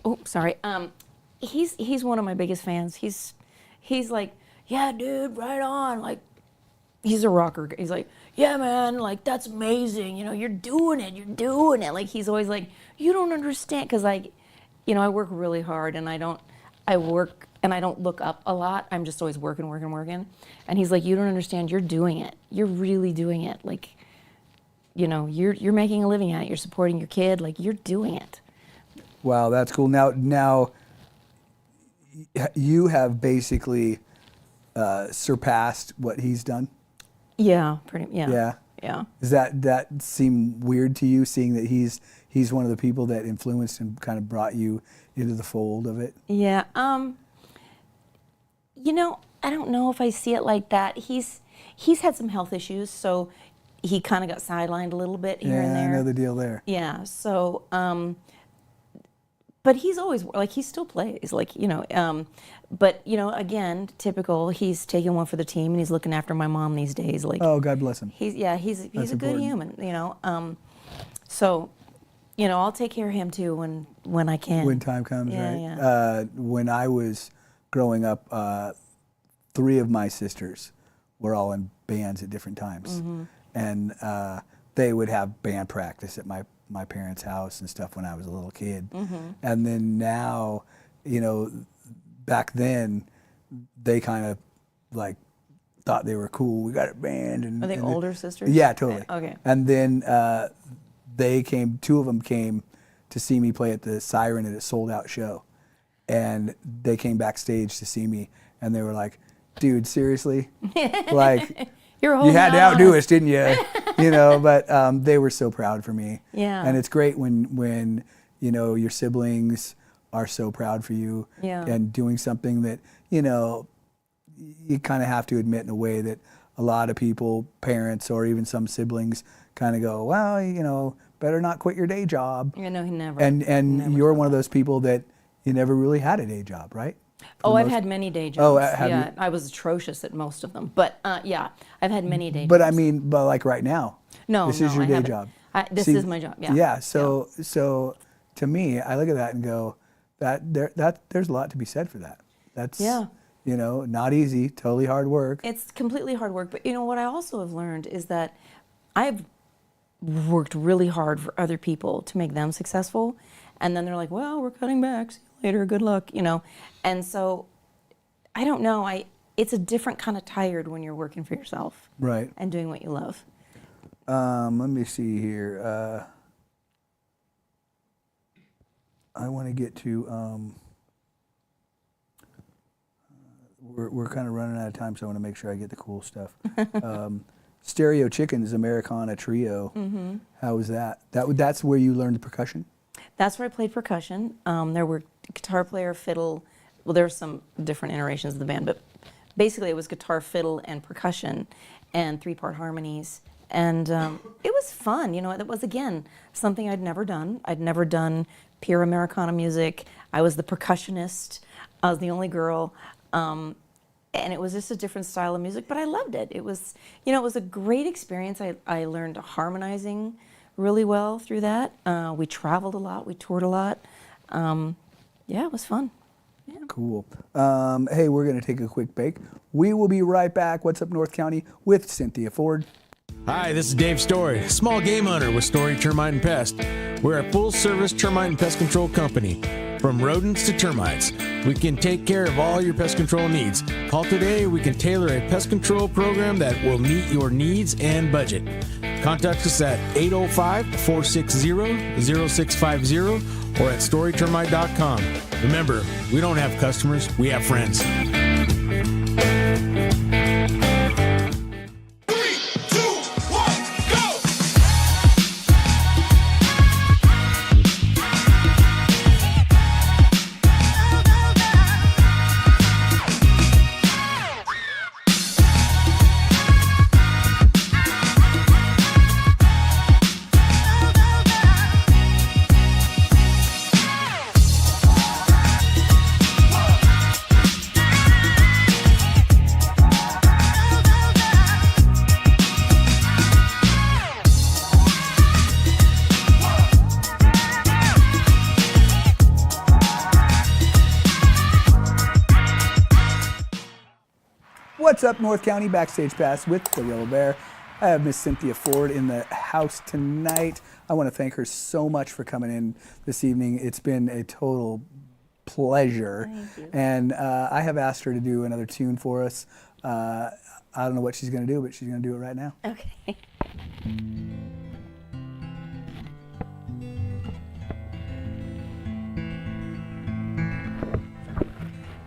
oh, sorry. He's one of my biggest fans. He's like, yeah, dude, right on. Like, he's a rocker. He's like, yeah, man, like, that's amazing. You're doing it. Like, he's always like, you don't understand. Because, like, I work really hard, and I work and I don't look up a lot. I'm just always working. And he's like, you don't understand. You're doing it. You're really doing it. Like, you're making a living at it. You're supporting your kid. Like, you're doing it. Wow, that's cool. Now, you have basically surpassed what he's done. Yeah, pretty. Yeah. Yeah. Yeah. Does that seem weird to you, seeing that he's one of the people that influenced and kind of brought you into the fold of it? Yeah. I don't know if I see it like that. He's had some health issues, so he kind of got sidelined a little bit here and there. Yeah, I know the deal there. Yeah. So, but he's always he still plays, but again, typical. He's taking one for the team, and he's looking after my mom these days. Like, oh, God bless him. He's a important. good human. So, I'll take care of him too when I can. When time comes, Yeah, right? yeah. When I was growing up, 3 of my sisters were all in bands at different times, Mm-hmm. and they would have band practice at my parents' house and stuff when I was a little kid. Mm-hmm. And then now, back then, they kind of like thought they were cool. We got a band. And, Are they and older sisters? Yeah, totally. Okay. And then 2 of them came to see me play at the Siren at a sold-out show. And they came backstage to see me, and they were like, dude, seriously? Like, You're you had to outdo us. us, didn't you? But they were so proud for me. Yeah. And it's great when your siblings are so proud for you. Yeah. And doing something that, you kind of have to admit in a way that a lot of people, parents, or even some siblings kind of go, well, better not quit your day job. Yeah, no, he never. And never you're said one of that. those people that you never really had a day job, right? Oh, I've had many day jobs. Oh, have yeah, you? I was atrocious at most of them. But yeah, I've had many day jobs. But I mean, like right now, No, this is your I day haven't. job. This See, is my job. Yeah. Yeah. So to me, I look at that and go, that there's a lot to be said for that. That's Yeah. Not easy, totally hard work. It's completely hard work. But what I also have learned is that I've worked really hard for other people to make them successful, and then they're like, well, we're cutting back. See you later. Good luck. And so I don't know. It's a different kind of tired when you're working for yourself. Right. And doing what you love. Let me see here. I want to get to. We're kind of running out of time, so I want to make sure I get the cool stuff. Stereo Chicken's Americana Trio. Mm-hmm. How was that? That's where you learned the percussion? That's where I played percussion. There were guitar player, fiddle. Well, there were some different iterations of the band, but basically it was guitar, fiddle, and percussion, and 3-part harmonies. And it was fun. It was, again, something I'd never done. I'd never done pure Americana music. I was the percussionist. I was the only girl. And it was just a different style of music, but I loved it. It was, it was a great experience. I learned harmonizing really well through that. We traveled a lot. We toured a lot. Yeah, it was fun. Yeah. Cool. Hey, we're going to take a quick break. We will be right back. What's Up North County with Cynthia Ford. Hi, this is Dave Story, small game hunter with Story Termite and Pest. We're a full-service termite and pest control company. From rodents to termites, we can take care of all your pest control needs. Call today. We can tailor a pest control program that will meet your needs and budget. Contact us at 805-460-0650 or at storytermite.com. Remember, we don't have customers, we have friends. What's up, North County? Backstage Pass with the Rebel Bear. I have Miss Cynthia Ford in the house tonight. I want to thank her so much for coming in this evening. It's been a total pleasure. Thank you. And I have asked her to do another tune for us. I don't know what she's going to do, but she's going to do it right now. Okay.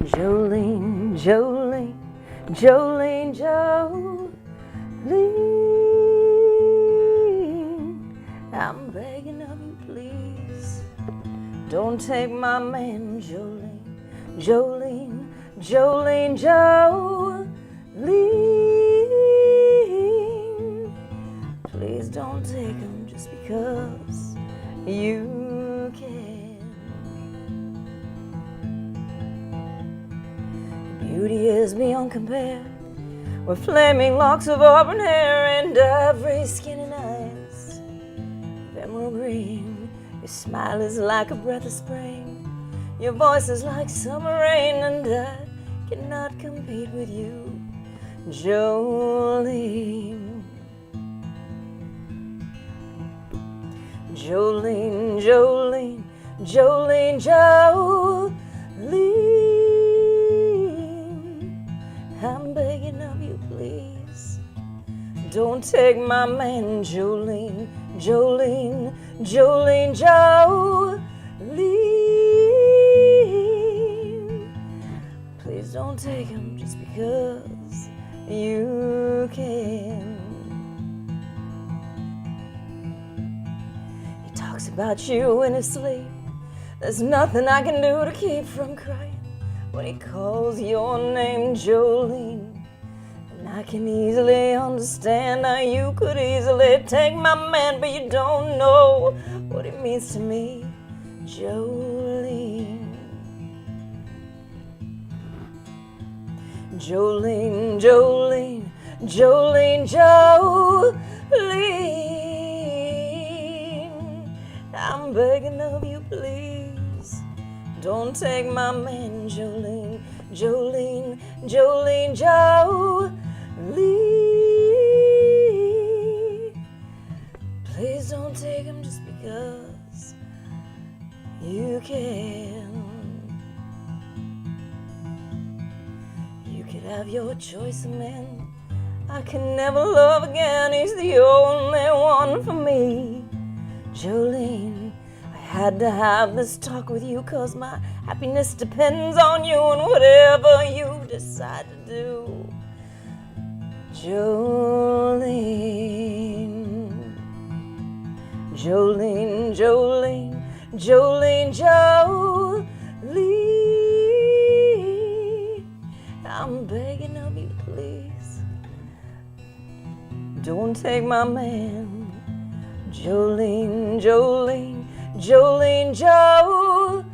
Jolene, Jolene, Jolene, Jolene, I'm begging of you, please, don't take my man, Jolene, Jolene, Jolene, Jolene, please don't take him just because you can. Beauty is beyond compare, with flaming locks of auburn hair and ivory skin and eyes of emerald green. Your smile is like a breath of spring, your voice is like summer rain, and I cannot compete with you, Jolene. Jolene, Jolene, Jolene, Jolene, I'm begging of you, please, don't take my man, Jolene, Jolene, Jolene, Jolene. Please don't take him just because you can. He talks about you in his sleep. There's nothing I can do to keep from crying when he calls your name, Jolene. And I can easily understand how you could easily take my man, but you don't know what it means to me, Jolene. Jolene, Jolene, Jolene, Jolene, I'm begging of you, please, don't take my man, Jolene, Jolene, Jolene, Jolene. Please don't take him just because you can. You could have your choice of men. I can never love again. He's the only one for me, Jolene. I had to have this talk with you 'cause my happiness depends on you and whatever you decide to do, Jolene. Jolene, Jolene, Jolene, Jolene, I'm begging of you, please, don't take my man, Jolene, Jolene, Jolene, Jolene.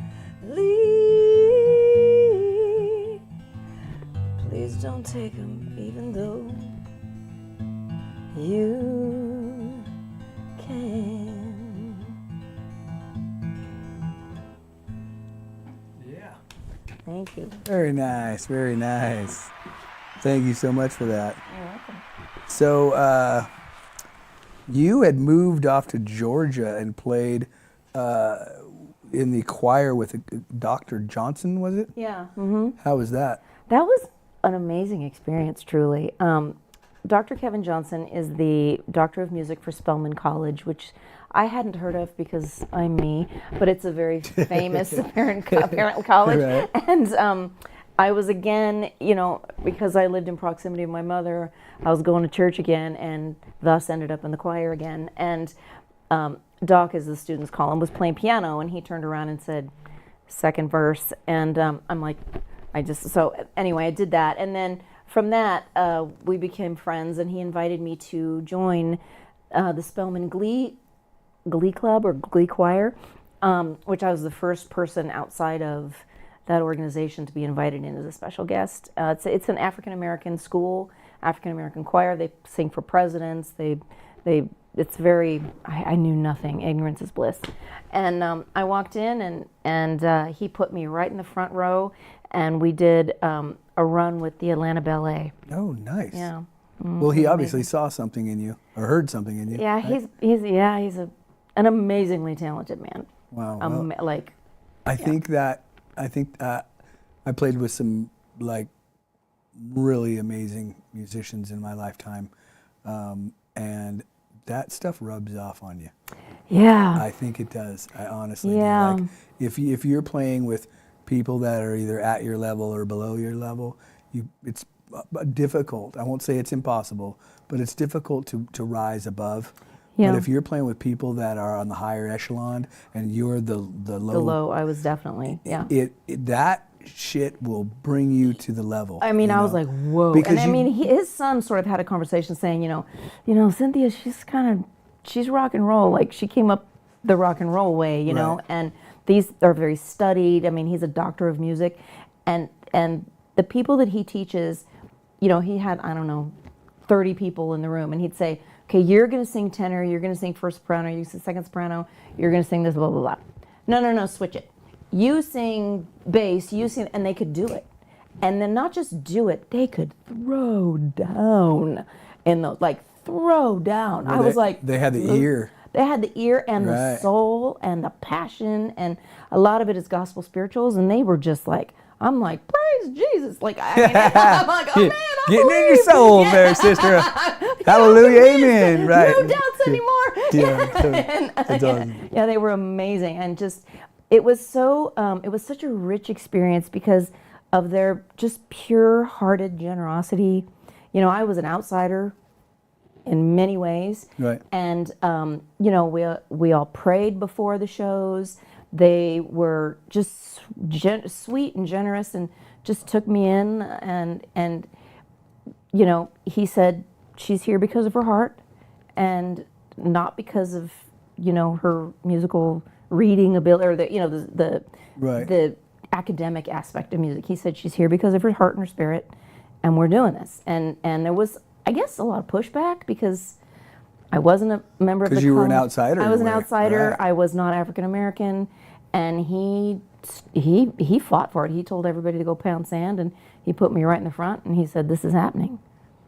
Please don't take him even though you can. Yeah. Thank you. Very nice, very nice. Thank you so much for that. You're welcome. So, you had moved off to Georgia and played in the choir with Dr. Johnson, was it? Yeah. Mm-hmm. How was that? That was an amazing experience, truly. Dr. Kevin Johnson is the Doctor of Music for Spelman College, which I hadn't heard of because I'm me, but it's a very famous parent college. Right. And I was again, because I lived in proximity of my mother, I was going to church again and thus ended up in the choir again. And Doc, as the students call him, was playing piano, and he turned around and said, second verse. And I'm like, so anyway, I did that. And then from that, we became friends, and he invited me to join the Spelman Glee Club or Glee Choir, which I was the first person outside of that organization to be invited in as a special guest. It's an African-American school, African-American choir. They sing for presidents. It's very, I knew nothing. Ignorance is bliss. And I walked in, and he put me right in the front row, and we did a run with the Atlanta Ballet. Oh, nice. Yeah. Well, he obviously saw something in you or heard something in you. Yeah, right? he's an amazingly talented man. Wow. Well, I think I played with some really amazing musicians in my lifetime, and that stuff rubs off on you. Yeah. I think it does. I honestly Yeah. do. If you're playing with people that are either at your level or below your level, it's difficult. I won't say it's impossible, but it's difficult to rise above. Yeah. But if you're playing with people that are on the higher echelon and you're the low, I was definitely, yeah. That shit will bring you to the level. I mean, I was like, whoa. Because and his son sort of had a conversation saying, Cynthia, she's rock and roll. Like, she came up the rock and roll way, you know, and these are very studied. I mean, he's a doctor of music, and the people that he teaches, he had, 30 people in the room, and he'd say, okay, you're going to sing tenor, you're going to sing first soprano, you sing second soprano, you're going to sing this, blah, blah, blah. No, switch it. You sing bass, and they could do it. And then not just do it, they could throw down throw down. Well, I was like, they had the ear. They had the ear and the soul and the passion, and a lot of it is gospel spirituals, and they were just like, I'm like, praise Jesus. Like, I'm like, oh man, I Getting believe. in your soul there, sister. Hallelujah, amen. Right. No doubts anymore. That's awesome. Yeah, they were amazing, and just it was such a rich experience because of their just pure-hearted generosity. I was an outsider in many ways, right? And we all prayed before the shows. They were just sweet and generous, and just took me in, and he said she's here because of her heart, and not because of her musical reading ability or the academic aspect of music. He said she's here because of her heart and her spirit, and we're doing this. And there was, I guess, a lot of pushback because I wasn't a member of the. Because you were an outsider. I was an outsider. Right. I was not African American, and he fought for it. He told everybody to go pound sand, and he put me right in the front, and he said, "This is happening."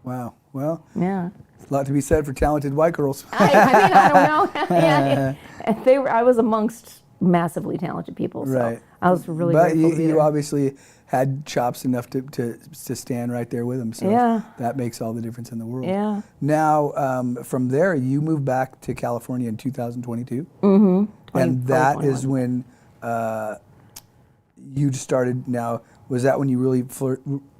Wow. Well. Yeah. A lot to be said for talented white girls. I don't know. Yeah, I was amongst massively talented people, so right. I was really But grateful to be you there. obviously had chops enough to stand right there with them, so that makes all the difference in the world. Yeah. Now, from there, you moved back to California in 2022. Mm-hmm. And that is when you started. Now, was that when you really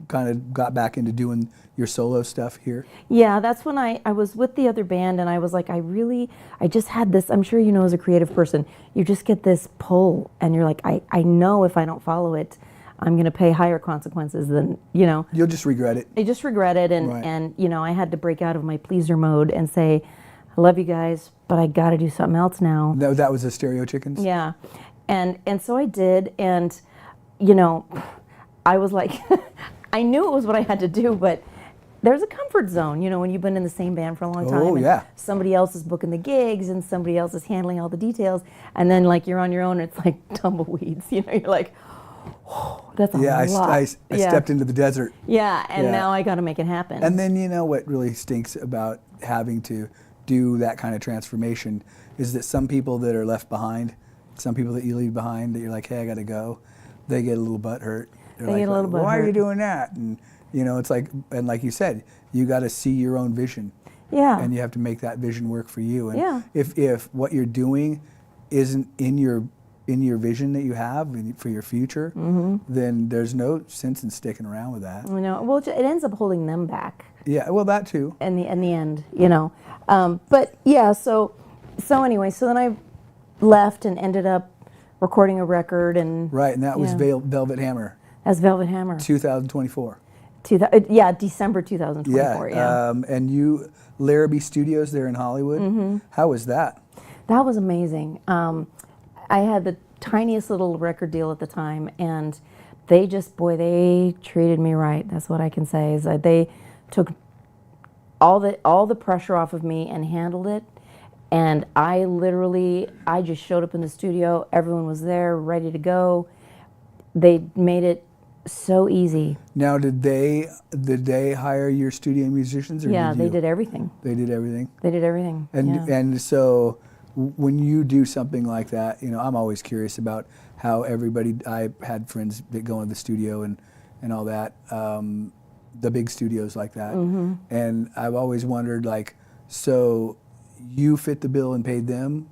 kind of got back into doing your solo stuff here? Yeah, that's when I was with the other band, and I was like, I just had this, I'm sure as a creative person, you just get this pull, and you're like, I know if I don't follow it, I'm going to pay higher consequences than, You'll just regret it. I just regret it, and I had to break out of my pleaser mode and say, I love you guys, but I got to do something else now. That was the Stereo Chickens? Yeah, and so I did, and, I was like, I knew it was what I had to do, but there's a comfort zone, when you've been in the same band for a long time. Oh, yeah. Somebody else is booking the gigs, and somebody else is handling all the details, and then you're on your own, and it's like tumbleweeds. You're like, oh, that's a lot. I stepped into the desert. Yeah, and now I got to make it happen. And then what really stinks about having to do that kind of transformation is that some people that are left behind, some people that you leave behind, that you're like, hey, I got to go, they get a little butthurt. They're They get a little why are butthurt. you doing that? And You know, it's like, and like you said, you got to see your own vision. Yeah. And you have to make that vision work for you. And Yeah. if what you're doing isn't in your vision that you have for your future, then there's no sense in sticking around with that. You know, well, it ends up holding them back. Yeah, well, that too. In the end, you know. But yeah, so anyway, so then I left and ended up recording a record and Right, and that was yeah. Velvet Hammer, As Velvet Hammer. 2024. Yeah, December 2024. Yeah. And you, Larrabee Studios there in Hollywood. How was that? That was amazing. I had the tiniest little record deal at the time, and they treated me right. That's what I can say. Is that they took all the pressure off of me and handled it. And I just showed up in the studio. Everyone was there, ready to go. They made it so easy. Now, did they hire your studio musicians? Or Yeah, did they you? did everything. They did everything. They did everything. And yeah. and so when you do something like that, you know, I'm always curious about how everybody. I had friends that go in the studio and all that, the big studios like that, and I've always wondered, like, so you fit the bill and paid them,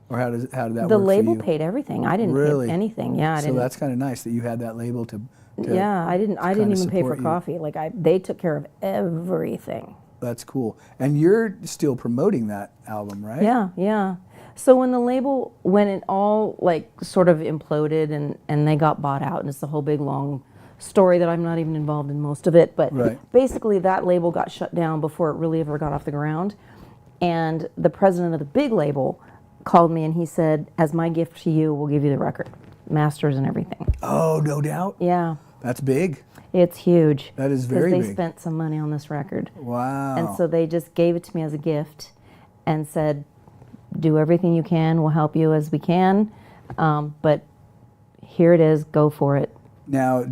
or how did that work for you? The label paid everything. I didn't Really? pay anything. Yeah, I So didn't. that's kind of nice that you had that label to Yeah, I didn't kinda even pay for support you. coffee. Like they took care of everything. That's cool. And you're still promoting that album, right? Yeah, yeah. So when it all like sort of imploded and they got bought out, and it's the whole big long story that I'm not even involved in most of it, but Right. basically that label got shut down before it really ever got off the ground. And the president of the big label called me and he said, as my gift to you, we'll give you the record, masters and everything. Oh, no doubt. Yeah. That's big. It's huge. That is 'cause very they big. spent some money on this record. Wow. And so they just gave it to me as a gift and said, do everything you can. We'll help you as we can. But here it is. Go for it. Now,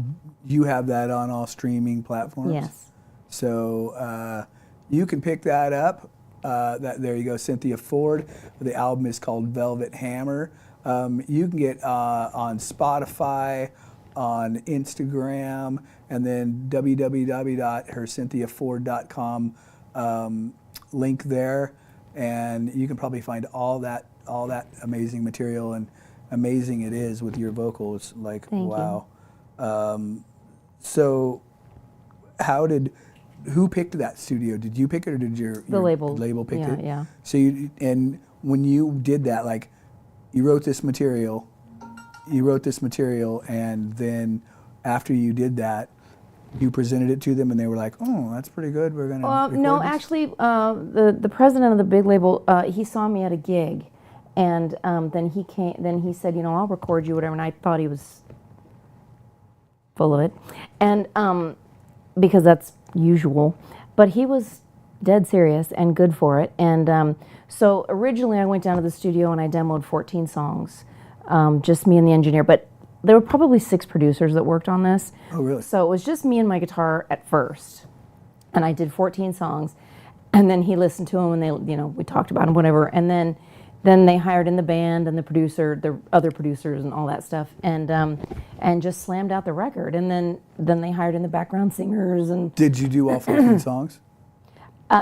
you have that on all streaming platforms? Yes. So you can pick that up. There you go, Cynthia Ford. The album is called Velvet Hammer. You can get on Spotify, on Instagram, and then www.hercynthiaford.com link there, and you can probably find all that amazing material, and amazing it is with your vocals. Like, Thank wow. So, who picked that studio? Did you pick it, or did your label pick it? Yeah. So and when you did that, like, you wrote this material, and then after you did that, you presented it to them, and they were like, "Oh, that's pretty good. We're gonna." No, record this." actually, the president of the big label, he saw me at a gig, and then he came. Then he said, I'll record you, whatever. And I thought he was full of it, and because that's usual, but he was dead serious and good for it. And so originally, I went down to the studio and I demoed 14 songs, just me and the engineer. But there were probably 6 producers that worked on this. Oh, really? So it was just me and my guitar at first, and I did 14 songs, and then he listened to them, and they, we talked about them, whatever, and then they hired in the band and the producer, the other producers, and all that stuff, and just slammed out the record, and then they hired in the background singers, and Did you do all 14 songs?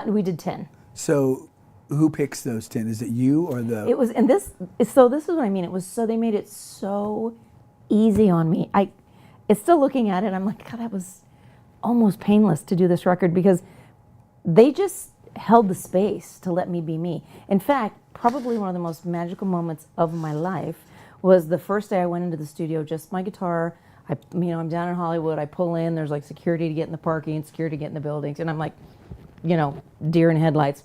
we did 10. So, who picks those 10? Is it you or the? It was, and this is what I mean. It was so they made it so easy on me. It's still looking at it, I'm like, God, that was almost painless to do this record because they just held the space to let me be me. In fact, probably one of the most magical moments of my life was the first day I went into the studio, just my guitar. I'm down in Hollywood. I pull in. There's like security to get in the parking, security to get in the buildings, and I'm like, deer in headlights,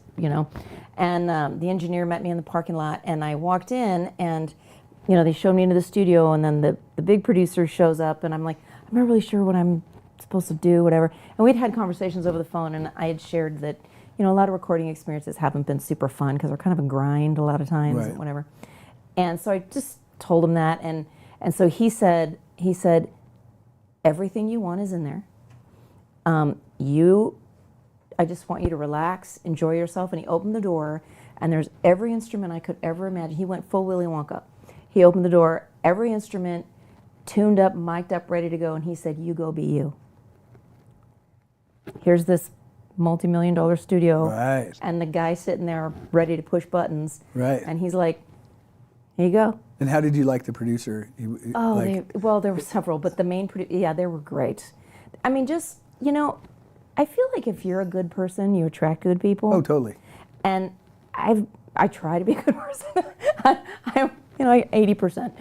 And the engineer met me in the parking lot, and I walked in, and they showed me into the studio, and then the big producer shows up, and I'm like, I'm not really sure what I'm supposed to do, whatever. And we'd had conversations over the phone, and I had shared that, a lot of recording experiences haven't been super fun because they're kind of a grind a lot of times, Right. and whatever. And so I just told him that, and so he said, everything you want is in there. I just want you to relax, enjoy yourself. And he opened the door, and there's every instrument I could ever imagine. He went full Willy Wonka. He opened the door, every instrument tuned up, mic'd up, ready to go, and he said, you go be you. here's this multi-million-dollar studio, Right. and the guy sitting there ready to push buttons, Right. and he's like, here you go. And how did you like the producer? Oh, Like, well, there were several, but the main yeah, they were great. I mean, just, you know, I feel like if you're a good person, you attract good people. oh, totally. And I try to be a good person. I'm, 80%.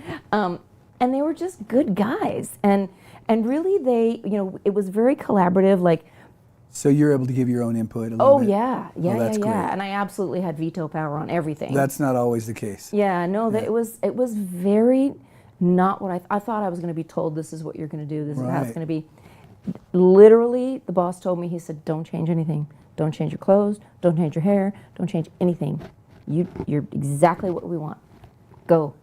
And they were just good guys. And really they, it was very collaborative, like, So you're able to give your own input a little oh bit? yeah, that's great. And I absolutely had veto power on everything. That's not always the case. Yeah, no, it was very not what I thought I was going to be told. This is what you're going to do. This is how it's Right. going to be. Literally, the boss told me. He said, "Don't change anything. Don't change your clothes. Don't change your hair. Don't change anything. You're exactly what we want. Go."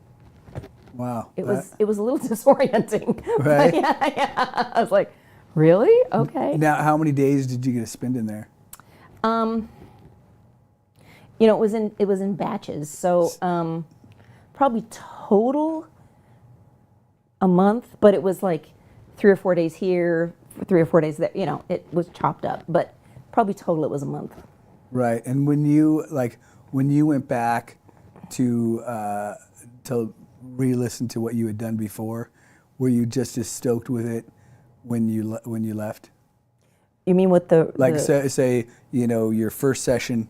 Wow. It was a little disorienting. Right? yeah. I was like, really? Okay. Now, how many days did you get to spend in there? It was in batches. So probably total a month, but it was like 3 or 4 days here, 3 or 4 days there. It was chopped up, but probably total it was a month. Right. And when you went back to re-listen to what you had done before, were you just as stoked with it when you left? You mean with Say your first session.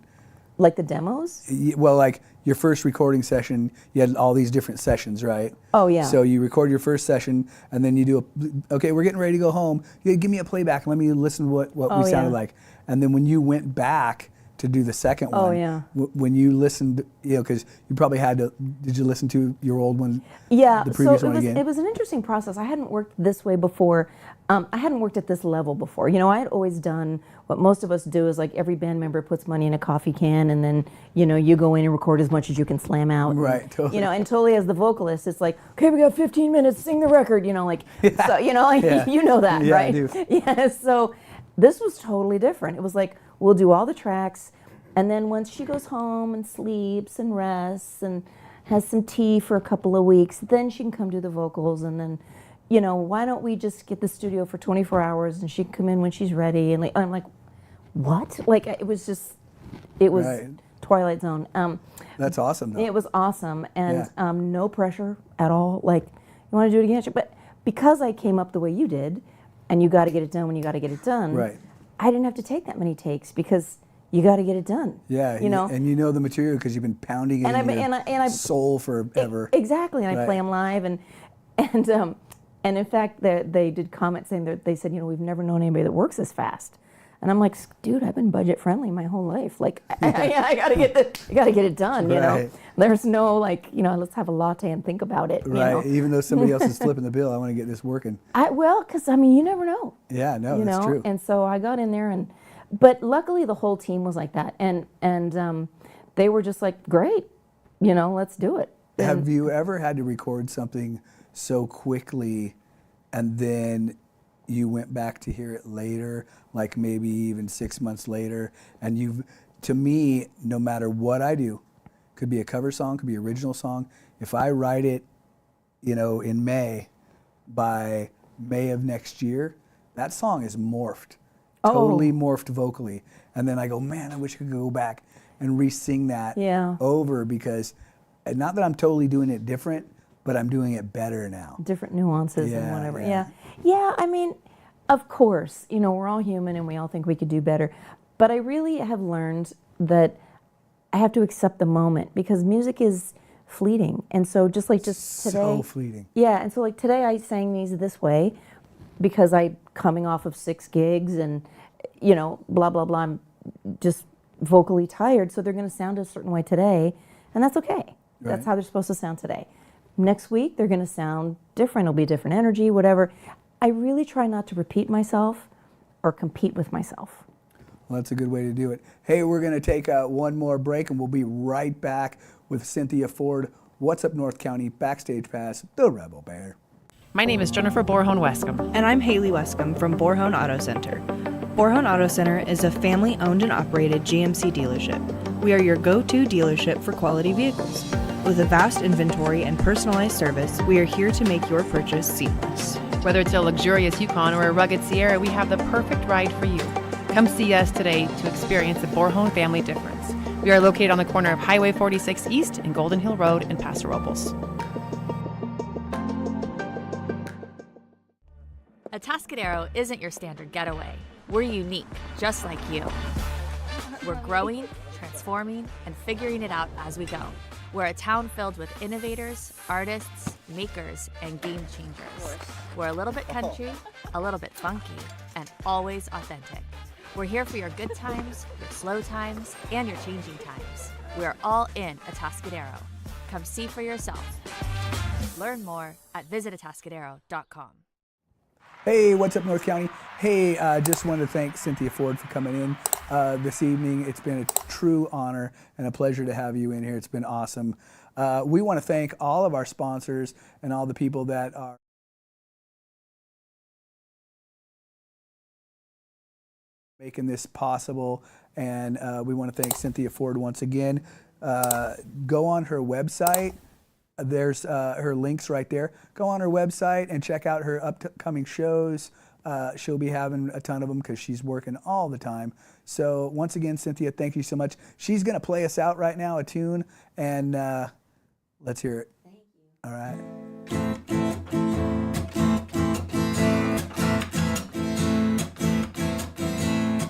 Like the demos? Well, like your first recording session, you had all these different sessions, right? Oh yeah. So you record your first session, and then you do okay, we're getting ready to go home. Yeah, give me a playback and let me listen to what we sounded like. And then when you went back to do the second one, Oh, yeah. When you listened, because you probably had to. Did you listen to your old one? Yeah, the previous so one again. It was an interesting process. I hadn't worked this way before. I hadn't worked at this level before. I had always done what most of us do is like every band member puts money in a coffee can, and then you go in and record as much as you can slam out. Right, totally. And totally as the vocalist, it's like, okay, we got 15 minutes, sing the record. So you know that, Yeah, right? I do. Yeah. So this was totally different. It was like we'll do all the tracks. And then once she goes home and sleeps and rests and has some tea for a couple of weeks, then she can come do the vocals. And then, why don't we just get the studio for 24 hours and she can come in when she's ready? And I'm like, what? Like, it was Right. Twilight Zone. That's awesome, though. It was awesome. And no pressure at all. Like, you want to do it again? But because I came up the way you did, and you got to get it done when you got to get it done, Right. I didn't have to take that many takes because you got to get it done. Yeah, and you know the material because you've been pounding it in your soul forever. Exactly, and I Right. play them live, and in fact, they did comment saying that they said, we've never known anybody that works this fast, and I'm like, dude, I've been budget friendly my whole life. Like, I gotta get it done. Right. There's no let's have a latte and think about it. Right, even though somebody else is flipping the bill, I want to get this working. Because you never know. Yeah, no, that's true. And so I got in there but luckily the whole team was like that, and they were just like, great, let's do it. Have you ever had to record something so quickly and then you went back to hear it later, like maybe even 6 months later, and to me, no matter what I do, could be a cover song, could be an original song, if I write it, in May, by May of next year, that song is morphed. Totally morphed vocally. And then I go, man, I wish I could go back and re-sing that over because, not that I'm totally doing it different, but I'm doing it better now. Different nuances and whatever. Yeah. Yeah, I mean, of course, we're all human and we all think we could do better. But I really have learned that I have to accept the moment because music is fleeting. And so just today. So fleeting. Yeah, and so like today I sang these this way because I'm coming off of 6 gigs and, blah, blah, blah. I'm just vocally tired, so they're going to sound a certain way today, and that's okay. Right. That's how they're supposed to sound today. Next week, they're going to sound different. It'll be different energy, whatever. I really try not to repeat myself or compete with myself. Well, that's a good way to do it. Hey, we're going to take one more break, and we'll be right back with Cynthia Ford, What's Up North County, Backstage Pass, the Rebel Bear. My name is Jennifer Borhone-Wescombe. And I'm Haley Wescombe from Borhone Auto Center. Borhone Auto Center is a family-owned and operated GMC dealership. We are your go-to dealership for quality vehicles. With a vast inventory and personalized service, we are here to make your purchase seamless. Whether it's a luxurious Yukon or a rugged Sierra, we have the perfect ride for you. Come see us today to experience the Borhone family difference. We are located on the corner of Highway 46 East and Golden Hill Road in Paso Robles. Atascadero isn't your standard getaway. We're unique, just like you. We're growing, transforming, and figuring it out as we go. We're a town filled with innovators, artists, makers, and game changers. We're a little bit country, a little bit funky, and always authentic. We're here for your good times, your slow times, and your changing times. We're all in Atascadero. Come see for yourself. Learn more at visitatascadero.com. Hey, what's up, North County? Hey, just wanted to thank Cynthia Ford for coming in this evening. It's been a true honor and a pleasure to have you in here. It's been awesome. We want to thank all of our sponsors and all the people that are making this possible. And we want to thank Cynthia Ford once again. Go on her website. There's her links right there. Go on her website and check out her upcoming shows. She'll be having a ton of them because she's working all the time. So once again, Cynthia, thank you so much. She's going to play us out right now, a tune, and let's hear it. Thank you. All right.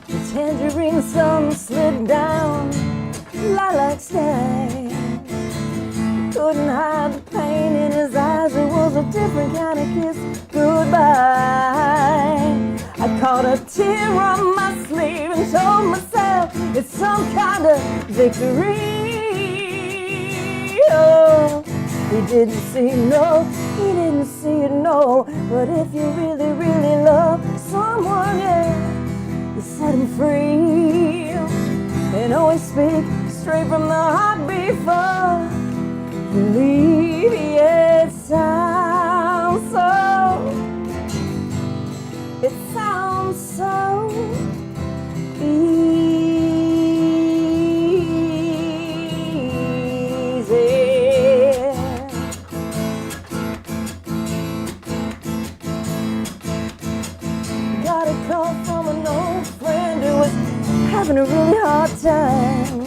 The tangerine sun slid down lilac sky. Couldn't hide the pain in his eyes. It was a different kind of kiss goodbye. I caught a tear on my sleeve and told myself it's some kind of victory. Oh, he didn't see no, he didn't see it, no. But if you really, really love someone, yeah, you set him free. And always speak straight from the heart before believe. It sounds so easy. Got a call from an old friend who was having a really hard time.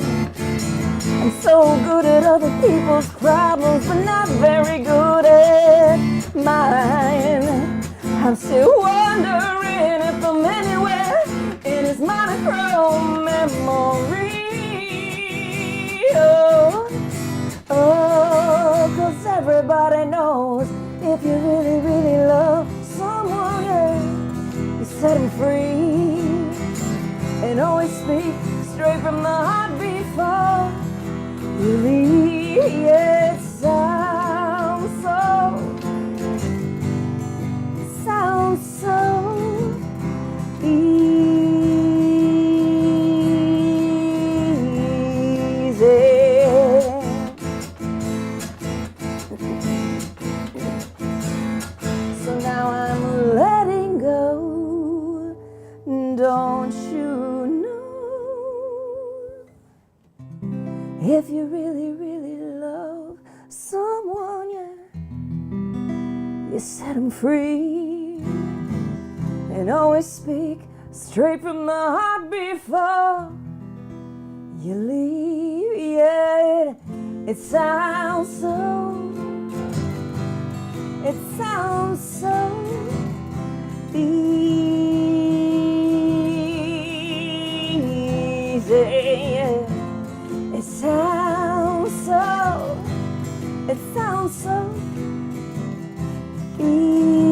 I'm so good at other people's problems, but not very good at mine. I'm still wondering if I'm anywhere in his monochrome memory. Oh, 'cause everybody knows if you really, really love someone, yeah, you set him free. And always speak straight from the heart before you leave. It sounds so easy. So now I'm letting go. Don't you know? If you really, really love someone, yeah, you set them free. And always speak straight from the heart before you leave. Yeah, it sounds so easy. It sounds so easy.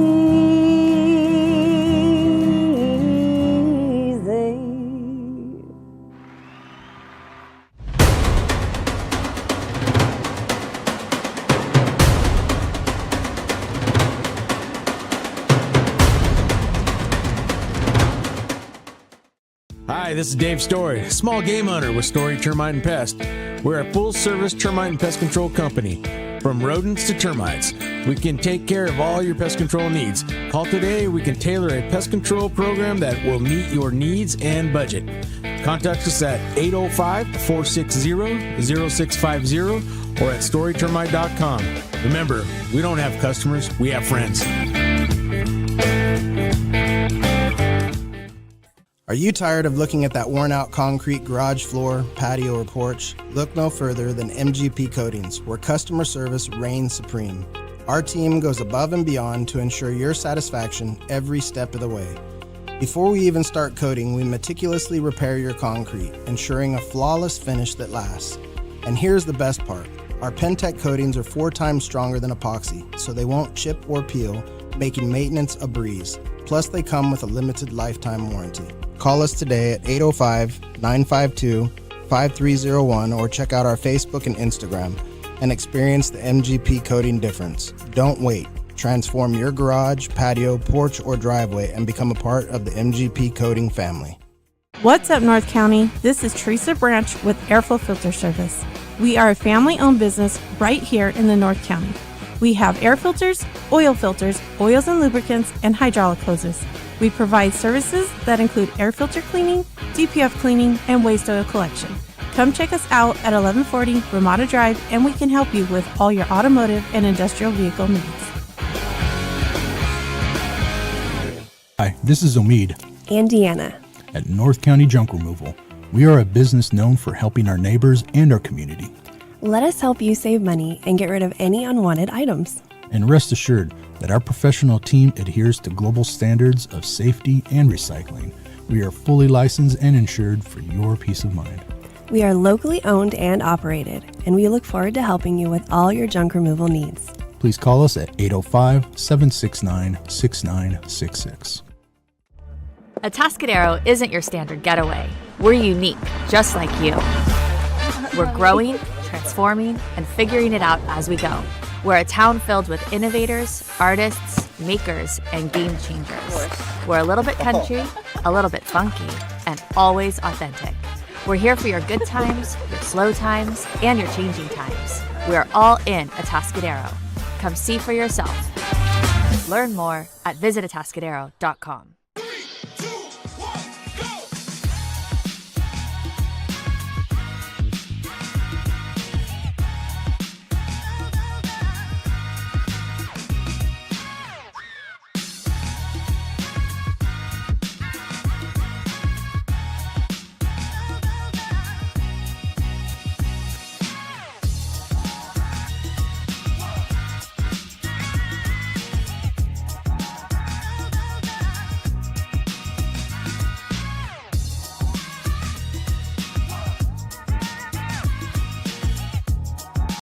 Hi, this is Dave Story, small game hunter with Story Termite and Pest. We're a full-service termite and pest control company. From rodents to termites, we can take care of all your pest control needs. Call today, we can tailor a pest control program that will meet your needs and budget. Contact us at 805-460-0650 or at storytermite.com. Remember, we don't have customers, we have friends. Are you tired of looking at that worn-out concrete garage floor, patio, or porch? Look no further than MGP Coatings, where customer service reigns supreme. Our team goes above and beyond to ensure your satisfaction every step of the way. Before we even start coating, we meticulously repair your concrete, ensuring a flawless finish that lasts. And here's the best part. Our Pentec coatings are 4 times stronger than epoxy, so they won't chip or peel, making maintenance a breeze. Plus, they come with a limited lifetime warranty. Call us today at 805-952-5301 or check out our Facebook and Instagram and experience the MGP coating difference. Don't wait. Transform your garage, patio, porch, or driveway and become a part of the MGP coating family. What's up, North County? This is Teresa Branch with Airflow Filter Service. We are a family-owned business right here in the North County. We have air filters, oils and lubricants, and hydraulic hoses. We provide services that include air filter cleaning, DPF cleaning, and waste oil collection. Come check us out at 1140 Ramada Drive, and we can help you with all your automotive and industrial vehicle needs. Hi, this is Omid. And Deanna. At North County Junk Removal, we are a business known for helping our neighbors and our community. Let us help you save money and get rid of any unwanted items. And rest assured that our professional team adheres to global standards of safety and recycling. We are fully licensed and insured for your peace of mind. We are locally owned and operated, and we look forward to helping you with all your junk removal needs. Please call us at 805-769-6966. Atascadero isn't your standard getaway. We're unique, just like you. We're growing, transforming, and figuring it out as we go. We're a town filled with innovators, artists, makers, and game changers. We're a little bit country, a little bit funky, and always authentic. We're here for your good times, your slow times, and your changing times. We're all in Atascadero. Come see for yourself. Learn more at visitatascadero.com.